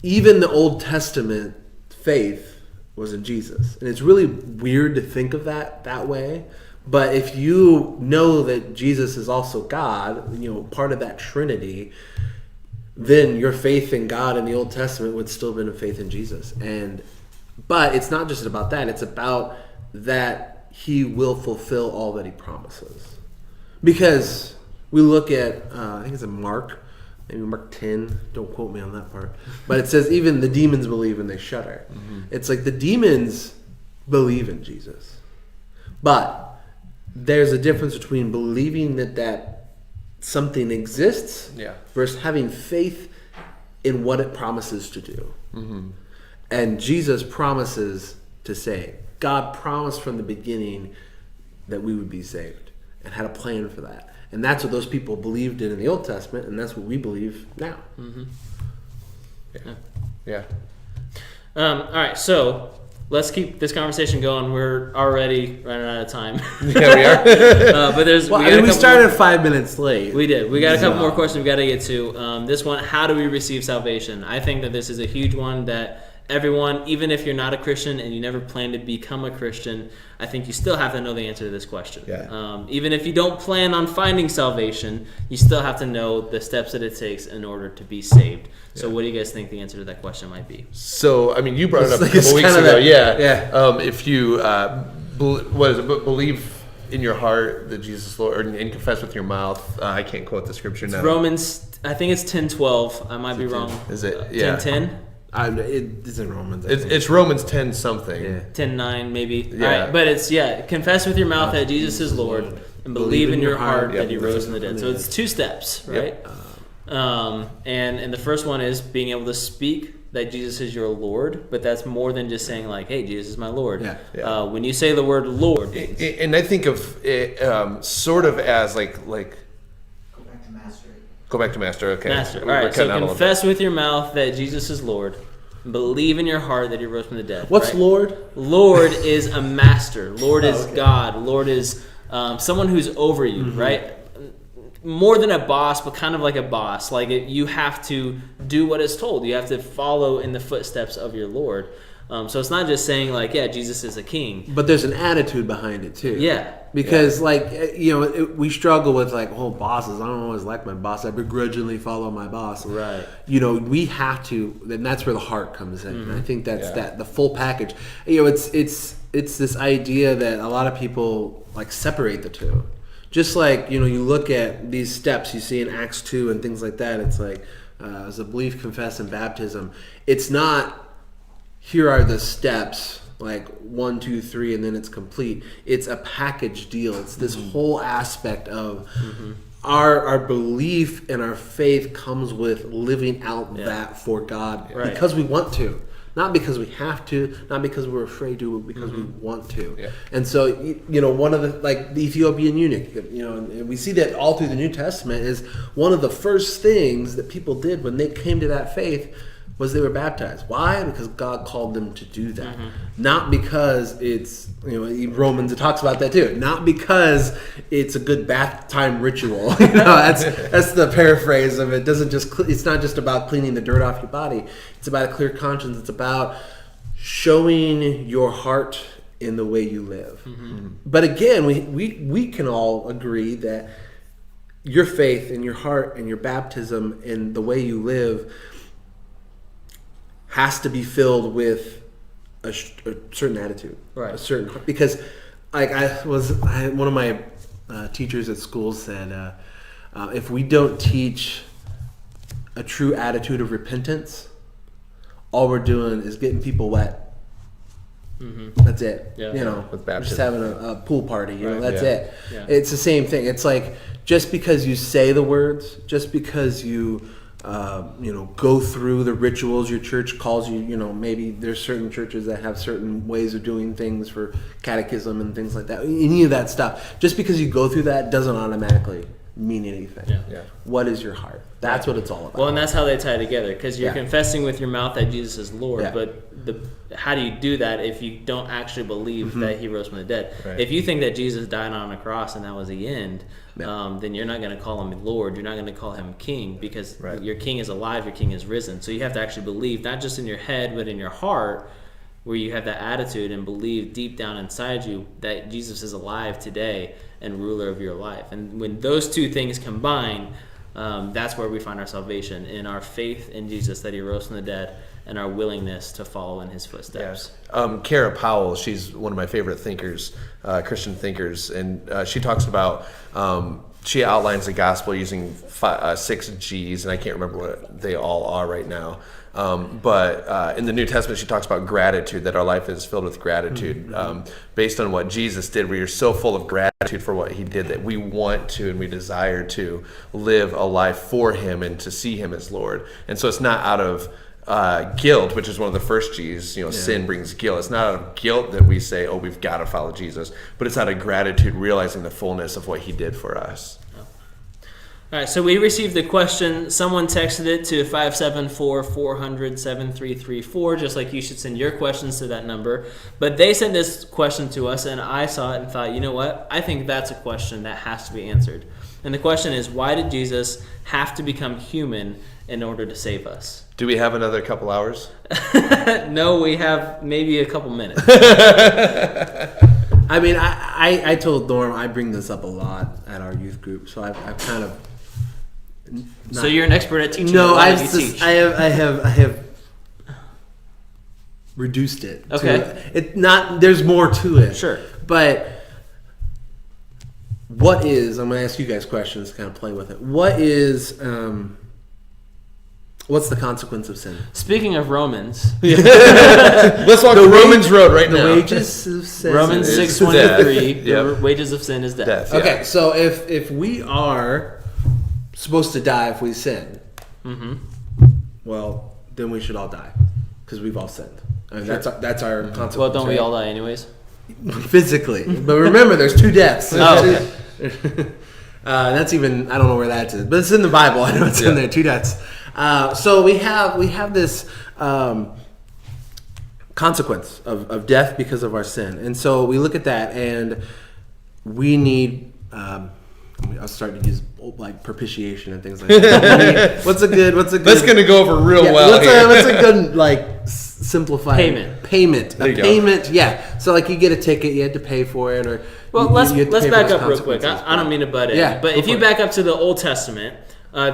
even the Old Testament faith was in Jesus. And it's really weird to think of that way. But if you know that Jesus is also God, part of that Trinity, then your faith in God in the Old Testament would still have been a faith in Jesus. But it's not just about that. It's about that He will fulfill all that He promises. Because we look at, I think it's in maybe Mark 10, don't quote me on that part, but it says even the demons believe and they shudder. Mm-hmm. It's like the demons believe in Jesus. But there's a difference between believing that something exists versus having faith in what it promises to do. Mm-hmm. And Jesus promises to save. God promised from the beginning that we would be saved and had a plan for that. And that's what those people believed in the Old Testament, and that's what we believe now. Mm-hmm. Yeah. All right, so let's keep this conversation going. We're already running out of time. Yeah, we are. But there's we started 5 minutes late. We did. We got a couple more questions we got to get to. This one: how do we receive salvation? I think that this is a huge one that everyone, even if you're not a Christian and you never plan to become a Christian, I think you still have to know the answer to this question. Yeah. Even if you don't plan on finding salvation, you still have to know the steps that it takes in order to be saved. So what do you guys think the answer to that question might be? So, you brought it up a It's couple weeks kind of ago. that- If you, believe in your heart that Jesus is Lord and confess with your mouth. I can't quote the scripture now. Romans, I think it's 10:12. I might be wrong. Is it? Yeah. 10:10? It's in Romans. It's Romans 10 something. Yeah. 10:9 maybe. Yeah. All right, but it's confess with your mouth that Jesus is Lord and believe in your heart that He rose from the dead. So it's 2 steps, right? Yep. And the first one is being able to speak that Jesus is your Lord, but that's more than just saying like, "Hey, Jesus is my Lord." Yeah. When you say the word Lord, And I think of it sort of as like Go back to master. go back to master. Okay, Master. All We're right, cutting out so a little confess with your mouth that Jesus is Lord. Believe in your heart that he rose from the dead. What's right? Lord? Lord is a master. Lord is okay. God. Lord is someone who's over you, right? More than a boss, but kind of like a boss. Like you have to do what is told. You have to follow in the footsteps of your Lord. So it's not just saying like, yeah, Jesus is a king. But there's an attitude behind it too. Yeah. Because we struggle with like, oh, bosses. I don't always like my boss. I begrudgingly follow my boss. Right. We have to, and that's where the heart comes in. And I think that's the full package. It's this idea that a lot of people like separate the two. Just like, you look at these steps you see in Acts 2 and things like that. It's like, as a belief, confess, and baptism. It's not, here are the steps, like 1, 2, 3, and then it's complete. It's a package deal. It's this whole aspect of our belief and our faith comes with living out that for God Right. because we want to. Not because we have to, not because we're afraid to, but because we want to. Yeah. And so, one of the Ethiopian eunuch, and we see that all through the New Testament, is one of the first things that people did when they came to that faith was they were baptized. Why? Because God called them to do that. Not because it's, Romans, it talks about that too. Not because it's a good bath time ritual. That's the paraphrase of it. It's not just about cleaning the dirt off your body. It's about a clear conscience. It's about showing your heart in the way you live. But again, we can all agree that your faith and your heart and your baptism and the way you live has to be filled with a certain attitude, Right. Because like one of my teachers at school said, if we don't teach a true attitude of repentance, all we're doing is getting people wet. That's it. Yeah. With we're just baptism. having a pool party. Right, That's yeah. it. Yeah. It's the same thing. It's like just because you say the words, just because you go through the rituals your church calls you. Maybe there's certain churches that have certain ways of doing things for catechism and things like that. Any of that stuff. Just because you go through that doesn't automatically mean anything. Yeah. Yeah. What is your heart? That's what it's all about. Well, and that's how they tie together, because you're Yeah. confessing with your mouth that Jesus is Lord, Yeah. but how do you do that if you don't actually believe that he rose from the dead? Right. If you think that Jesus died on a cross and that was the end, Yeah. then you're not going to call him Lord. You're not going to call him King, because Right. your King is alive, your King is risen. So you have to actually believe, not just in your head, but in your heart, where you have that attitude and believe deep down inside you that Jesus is alive today and ruler of your life. And when those two things combine, that's where we find our salvation, in our faith in Jesus that he rose from the dead and our willingness to follow in his footsteps. Kara Powell, she's one of my favorite thinkers, Christian thinkers, and she talks about, she outlines the gospel using 6 G's, and I can't remember what they all are right now. But in the New Testament, she talks about gratitude, that our life is filled with gratitude based on what Jesus did. We are so full of gratitude for what he did that we want to and we desire to live a life for him and to see him as Lord. And so it's not out of guilt, which is one of the first G's. Sin brings guilt. It's not out of guilt that we say, oh, we've got to follow Jesus, but it's out of gratitude, realizing the fullness of what he did for us. All right, so we received a question. Someone texted it to 574-400-7334, just like you should send your questions to that number. But they sent this question to us, and I saw it and thought, you know what? I think that's a question that has to be answered. And the question is, why did Jesus have to become human in order to save us? Do we have another couple hours? No, we have maybe a couple minutes. I mean, I told Norm I bring this up a lot at our youth group, so I've kind of. So you're an expert at teaching. No, I I have reduced it. Okay. There's more to it. Sure. But what is? I'm going to ask you guys questions to kind of play with it. What is? What's the consequence of sin? Speaking of Romans, Let's walk the Romans road right The now. wages of sin. Romans It's 6:23, death. the wages of sin is death. Death. Okay, Yeah. so if we are supposed to die if we sin, well, then we should all die because we've all sinned. I mean, that's our consequence. Well, don't we right? all die anyways? Physically, but remember, there's 2 deaths. Oh, okay. That's even I don't know where that's in, but it's in the Bible. I know it's in there. 2 deaths. So we have this consequence of death because of our sin, and so we look at that, and we need. I'll start to use like propitiation and things like that. What's a good? That's going to go over real well here. What's a good like simplified Payment. A payment. Yeah. So like you get a ticket, you had to pay for it, or Well, you let's had to pay for back those up real quick. consequences. I don't mean to butt in, Yeah, but go if you for it. back up to the Old Testament,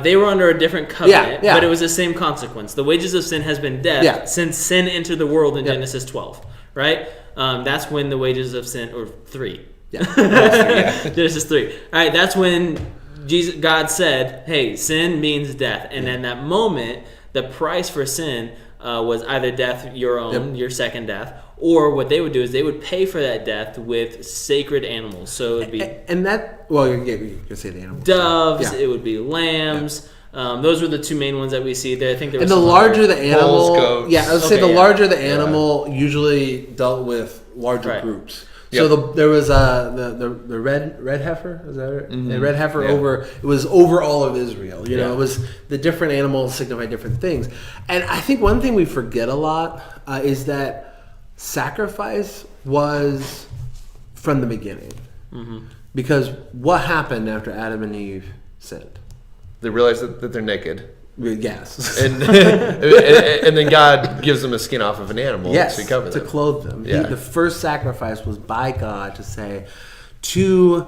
they were under a different covenant, Yeah. but it was the same consequence. The wages of sin has been death Yeah. since sin entered the world in Yeah. Genesis 12, right? That's when the wages of sin, or 3. Yeah. Genesis 3. All right, that's when God said, hey, sin means death. And in that moment, the price for sin was either death, your own, your second death, or what they would do is they would pay for that death with sacred animals. So it would be And that, well, you can say the animals. doves, Yeah. it would be lambs. Those were the 2 main ones that we see there. I think there And was the some larger other- the animal, Bulls, goats. yeah, I would say Okay, the yeah. larger the animal usually dealt with larger Right. groups. Yep. So there was the red heifer, is that it? The red heifer Yeah. it was over all of Israel. You know, Yeah. it was the different animals signify different things. And I think one thing we forget a lot is that sacrifice was from the beginning. Because what happened after Adam and Eve sinned? They realize that they're naked. Yes. And and then God gives them a skin off of an animal Yes, to cover to them. clothe them. Yeah. The first sacrifice was by God to say, to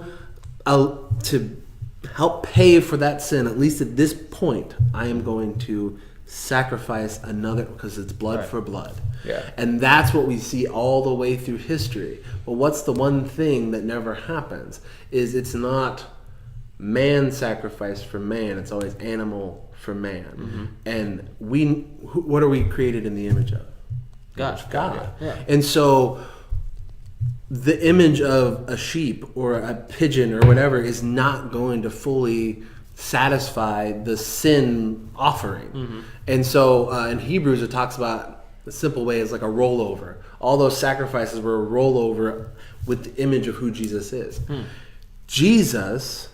help pay for that sin, at least at this point, I am going to sacrifice another, because it's blood for blood. Yeah. And that's what we see all the way through history. But what's the one thing that never happens is it's not man sacrifice for man, it's always animal for man. And what are we created in the image of? God. God. Yeah. And so the image of a sheep or a pigeon or whatever is not going to fully satisfy the sin offering. And so in Hebrews it talks about the simple way is like a rollover. All those sacrifices were a rollover with the image of who Jesus is. Jesus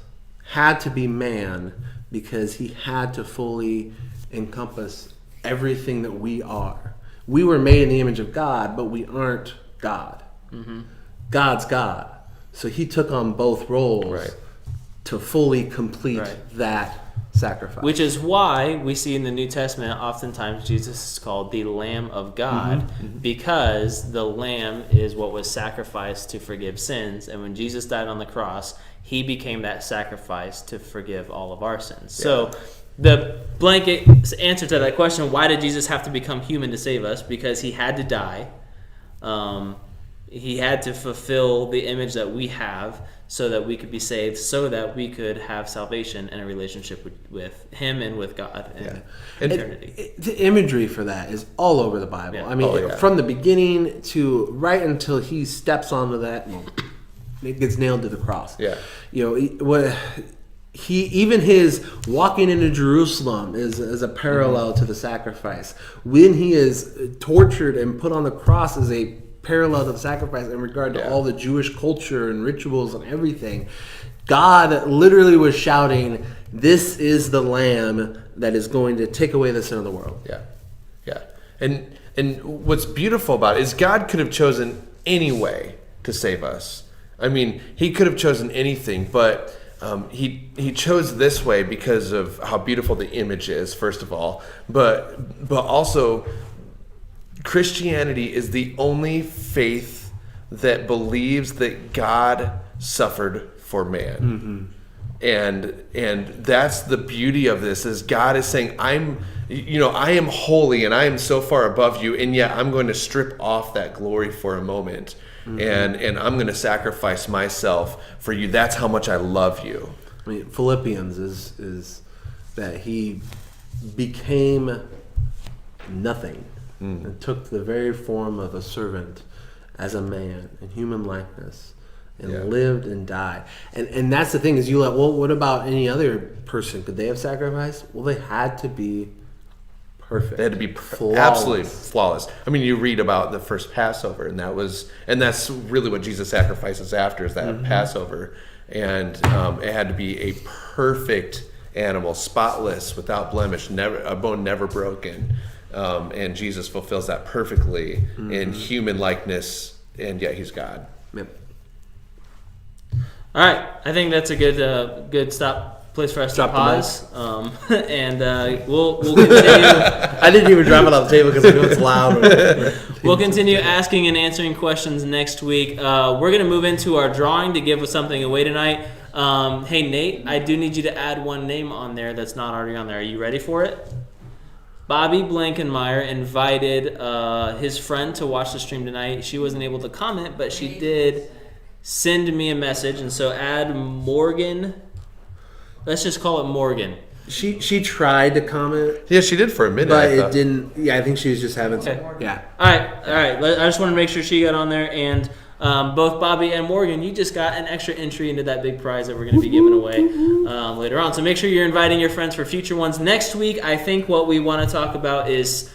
had to be man because he had to fully encompass everything that we are. We were made in the image of God, but we aren't God. God's God. So he took on both roles Right. to fully complete Right. that sacrifice. Which is why we see in the New Testament oftentimes Jesus is called the Lamb of God because the lamb is what was sacrificed to forgive sins. And when Jesus died on the cross, he became that sacrifice to forgive all of our sins. So the blanket answer to that question, why did Jesus have to become human to save us? Because he had to die. He had to fulfill the image that we have so that we could be saved, so that we could have salvation and a relationship with him and with God in eternity. The imagery for that is all over the Bible. Yeah. I mean, Oh, yeah. from the beginning to right until he steps onto that, it gets nailed to the cross. Yeah. You know, even his walking into Jerusalem is a parallel to the sacrifice. When he is tortured and put on the cross is a parallel to the sacrifice in regard to all the Jewish culture and rituals and everything. God literally was shouting, "This is the Lamb that is going to take away the sin of the world." Yeah, yeah. And what's beautiful about it is God could have chosen any way to save us. I mean, he could have chosen anything, but he chose this way because of how beautiful the image is, first of all. But also, Christianity is the only faith that believes that God suffered for man. And that's the beauty of this, is God is saying, I am holy and I am so far above you, and yet I'm going to strip off that glory for a moment. And I'm going to sacrifice myself for you. That's how much I love you. I mean, Philippians is that he became nothing and took the very form of a servant as a man in human likeness and lived and died. And that's the thing is what about any other person? Could they have sacrificed? Well, they had to be Perfect. They had to be Flawless. absolutely flawless. I mean, you read about the first Passover, and that's really what Jesus sacrifices after is that Passover, and it had to be a perfect animal, spotless, without blemish, never a bone never broken, and Jesus fulfills that perfectly in human likeness, and yet he's God. Yep. All right, I think that's a good place for us Drop to the pause, and we'll continue. I didn't even drop it off the table because I know it's loud. We'll continue asking and answering questions next week. We're gonna move into our drawing to give something away tonight. Hey Nate, I do need you to add one name on there that's not already on there. Are you ready for it? Bobby Blankenmeyer invited his friend to watch the stream tonight. She wasn't able to comment, but she did send me a message, and so add Morgan. Let's just call it Morgan. She tried to comment, Yeah, she did for a minute. but I it thought. didn't. Yeah, I think she was just having some. Okay. Yeah. All right. I just want to make sure she got on there, and both Bobby and Morgan, you just got an extra entry into that big prize that we're going to be giving away later on. So make sure you're inviting your friends for future ones. Next week, I think what we want to talk about is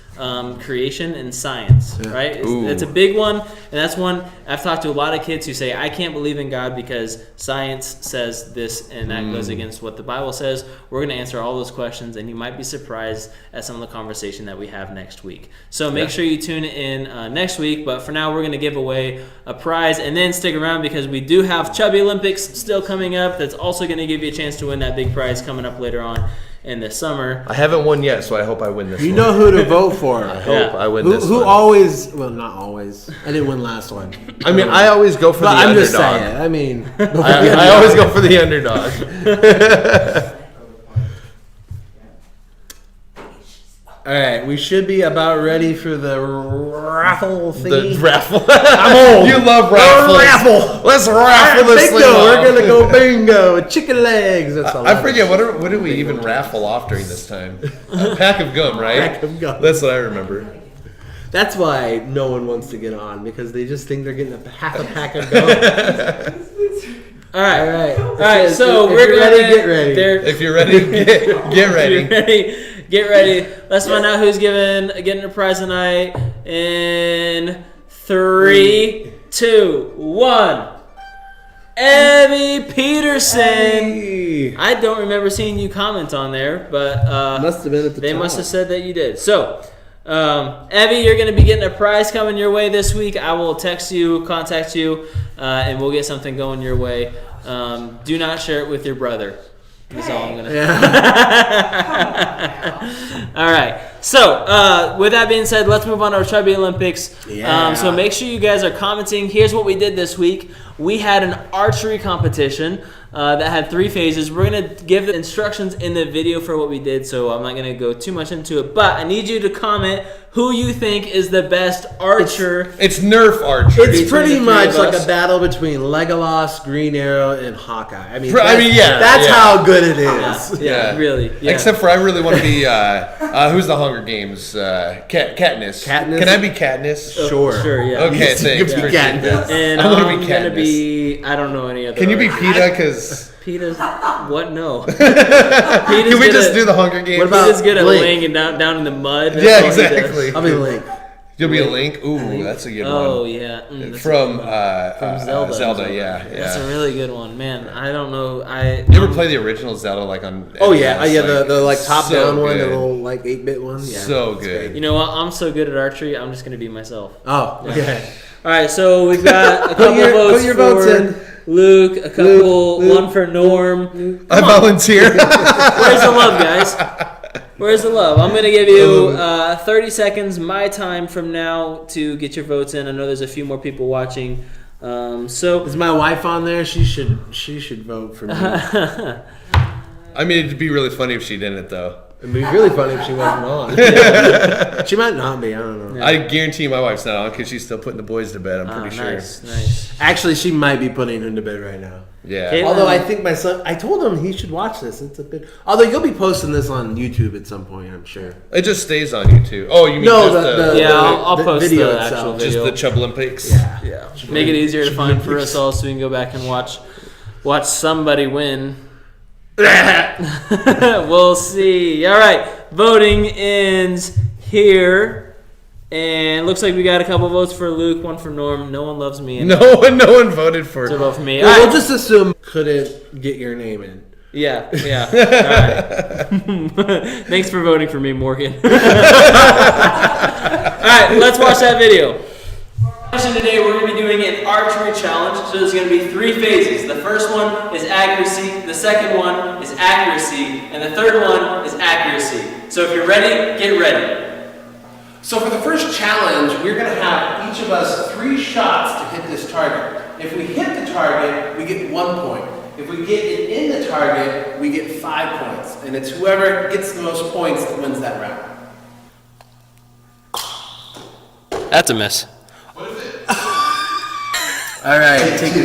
creation and science, right? It's a big one, and that's one I've talked to a lot of kids who say, I can't believe in God because science says this and that goes against what the Bible says. We're going to answer all those questions, and you might be surprised at some of the conversation that we have next week. So make sure you tune in next week, but for now we're going to give away a prize, and then stick around because we do have Chubby Olympics still coming up. That's also going to give you a chance to win that big prize coming up later on in the summer. I haven't won yet, so I hope I win this You one. know who to vote for. I hope I win this Who one. always? Well, not always. I didn't win last one. I mean, I always go for But the I'm underdog. just saying. I mean, I always go for the underdog. All right, we should be about ready for the raffle The thingy. raffle. I'm old. You love raffles. Raffle. Let's raffle this thing Bingo! off. We're gonna go bingo. Chicken legs. That's all. I forget what did we even raffle off during this time? A pack of gum, right? Pack of gum. That's what I remember. That's why no one wants to get on because they just think they're getting half a pack of gum. All right. All right. All right, If so you're we're ready, gonna get ready. If you're ready, get ready. Get ready. Let's find out who's getting a prize tonight in 3, 2, 1. Evie Peterson. Hey. I don't remember seeing you comment on there, but Must have been at the they top. must have said that you did. So, Evie, you're going to be getting a prize coming your way this week. I will text you, contact you, and we'll get something going your way. Do not share it with your brother. That's all I'm going to say. All right. So, with that being said, let's move on to our Chubby Olympics. Yeah. So make sure you guys are commenting. Here's what we did this week. We had an archery competition that had 3 phases. We're going to give the instructions in the video for what we did, so I'm not going to go too much into it. But I need you to comment who you think is the best archer. It's Nerf archery. It's pretty the three much of like us. a battle between Legolas, Green Arrow, and Hawkeye. I mean, yeah, that's yeah. how good it is. Yeah, really. Yeah. Except for I really want to be who's the Hunger Games? Katniss. Katniss? Can I be Katniss? Sure. Sure, yeah. Okay, You thanks. can be Appreciate Katniss. that. And I wanna be I'm going to Katniss. be, I don't know any other Can you be archer. PETA? Because Peter's, what? No. can we just do the Hunger Games? What about- Peter's good at Link? laying down in the mud. That's Yeah, all he does. exactly. I'll be Link. You'll be a Link. Ooh, that's a good Oh, one. yeah. That's From Zelda. Zelda, yeah. That's a really good one. Man, I don't know. You ever play the original Zelda like on? Oh yeah, NES? yeah. The like top so down one, the good. little like 8-bit one. Yeah, So it's good. You know what? I'm so good at archery, I'm just going to be myself. Oh, okay. All right, so we've got a couple votes put your for votes in. Luke, a couple, Luke. one for Norm. I volunteer. Where's the love, guys? Where's the love? I'm going to give you 30 seconds, my time from now, to get your votes in. I know there's a few more people watching. So Is my wife on there? She should vote for me. I mean, it'd be really funny if she didn't, though. It'd be really funny if she wasn't on. She might not be. I don't know. I guarantee you my wife's not on because she's still putting the boys to bed. I'm pretty sure. Nice. Actually, she might be putting him to bed right now. Yeah. Okay. Although I think my son, I told him he should watch this. It's a bit. Although you'll be posting this on YouTube at some point, I'm sure. It just stays on YouTube. Oh, you mean No, just the Yeah, I'll the post video the itself. actual just video. the Chub Olympics? Yeah. Make it easier to find for us all so we can go back and watch somebody win. We'll see. All right. voting ends here. And looks like we got a couple votes for Luke, one for Norm. No one loves me. No one voted for To vote for me. Well, All we'll right. just assume couldn't get your name in. Yeah. All right. Thanks for voting for me, Morgan. All right, let's watch that video. Today we're going to be doing an archery challenge. So there's going to be 3 phases. The first one is accuracy, the second one is accuracy, and the third one is accuracy. So if you're ready, get ready. So for the first challenge, we're going to have each of us 3 shots to hit this target. If we hit the target, we get 1 point. If we get it in the target, we get 5 points. And it's whoever gets the most points that wins that round. That's a miss. All right, take 2.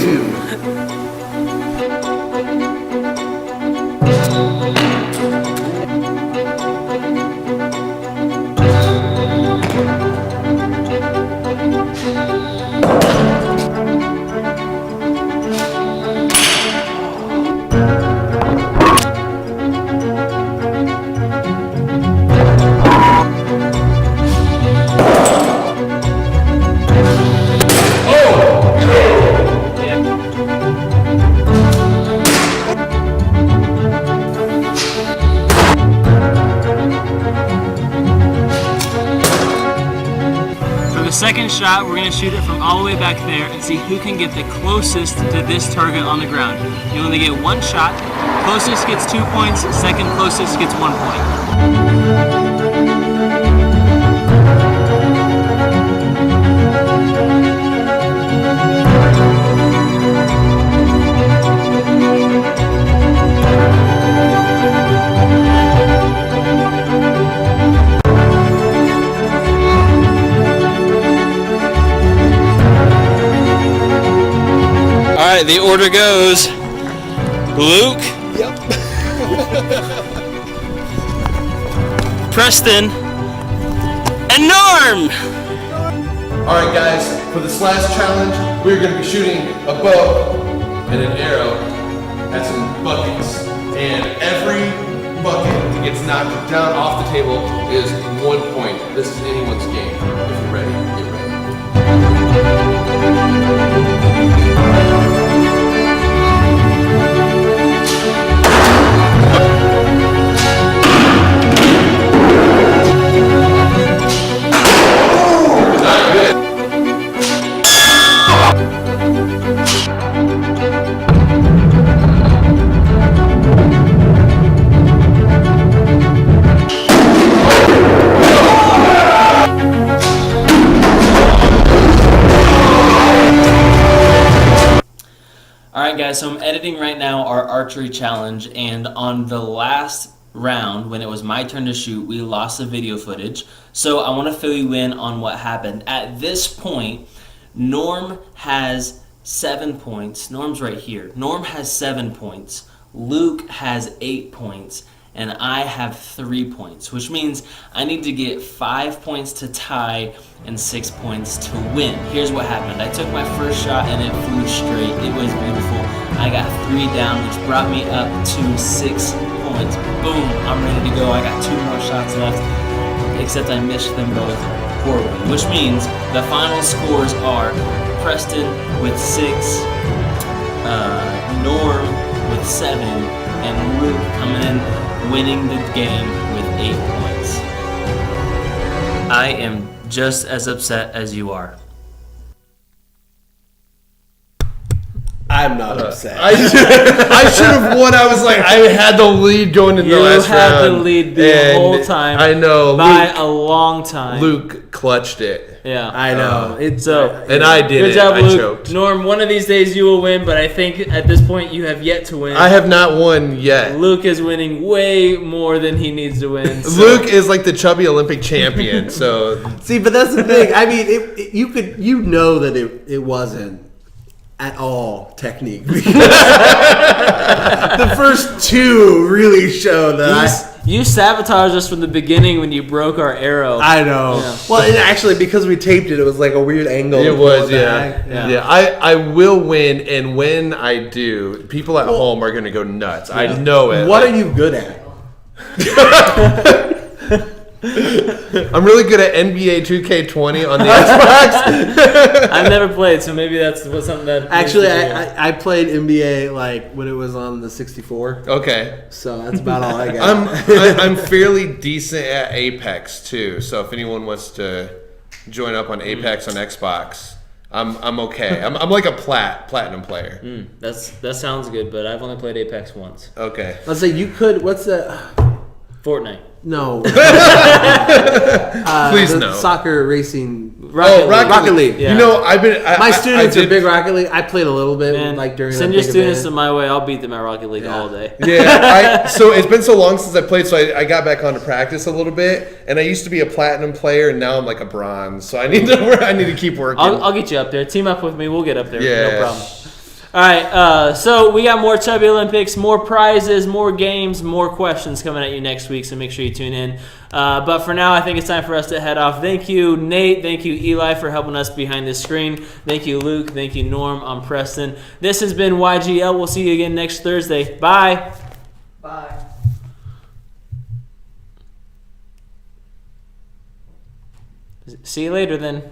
Second shot, we're going to shoot it from all the way back there and see who can get the closest to this target on the ground. You only get 1 shot. Closest gets 2 points. Second closest gets 1 point. All right, the order goes Luke. Yep. Preston. And Norm. All right, guys, for this last challenge, we're going to be shooting a bow and an arrow at some buckets. And every bucket that gets knocked down off the table is 1 point. This is anyone's game. If you're ready, get ready. Alright guys, so I'm editing right now our archery challenge, and on the last round, when it was my turn to shoot, we lost the video footage. So I want to fill you in on what happened. At this point, Norm has 7 points. Norm's right here. Norm has 7 points. Luke has 8 points. And I have 3 points, which means I need to get 5 points to tie and 6 points to win. Here's what happened. I took my first shot and it flew straight. It was beautiful. I got 3 down, which brought me up to 6 points. Boom, I'm ready to go. I got 2 more shots left, except I missed them both horribly, which means the final scores are Preston with 6, Norm with 7, and Luke coming in winning the game with 8 points. I am just as upset as you are. I'm not upset. I should have won. I was like, I had the lead going into the last round. You had the lead the and whole time. I know. By a long time. Luke clutched it. Yeah. I know. And I did Good it. job, I Luke. choked. Norm, one of these days you will win, but I think at this point you have yet to win. I have not won yet. Luke is winning way more than he needs to win. So. Luke is like the chubby Olympic champion. So See, but that's the thing. I mean, you know that it wasn't at all technique. The first 2 really show that You sabotaged us from the beginning when you broke our arrow. I know. Yeah. Well, and actually, because we taped it, it was like a weird angle. it to was, pull back. yeah. I will win, and when I do, people at home are gonna go nuts. I know it. What are you good at? I'm really good at NBA 2K20 on the Xbox. I've never played, so maybe that's something that. Actually, I played NBA like when it was on the 64. Okay. So that's about all I got. I'm fairly decent at Apex too. So if anyone wants to join up on Apex on Xbox, I'm okay. I'm like a platinum player. That sounds good, but I've only played Apex once. Okay. Let's say you could. What's that? Fortnite. No. Please the no. Soccer racing. Rocket League. Yeah. You know, I've been. My students I are did- big Rocket League. I played a little bit, Man, like during. send a your big students event. to my way. I'll beat them at Rocket League Yeah. all day. Yeah, so it's been so long since I played, so I got back onto practice a little bit, and I used to be a platinum player, and now I'm like a bronze. So I need to keep working. I'll get you up there. Team up with me. We'll get up there. Yeah. No problem. All right. So we got more Chubby Olympics, more prizes, more games, more questions coming at you next week. So make sure you tune in. But for now, I think it's time for us to head off. Thank you, Nate. Thank you, Eli, for helping us behind this screen. Thank you, Luke. Thank you, Norm. I'm Preston. This has been YGL. We'll see you again next Thursday. Bye. Bye. See you later then.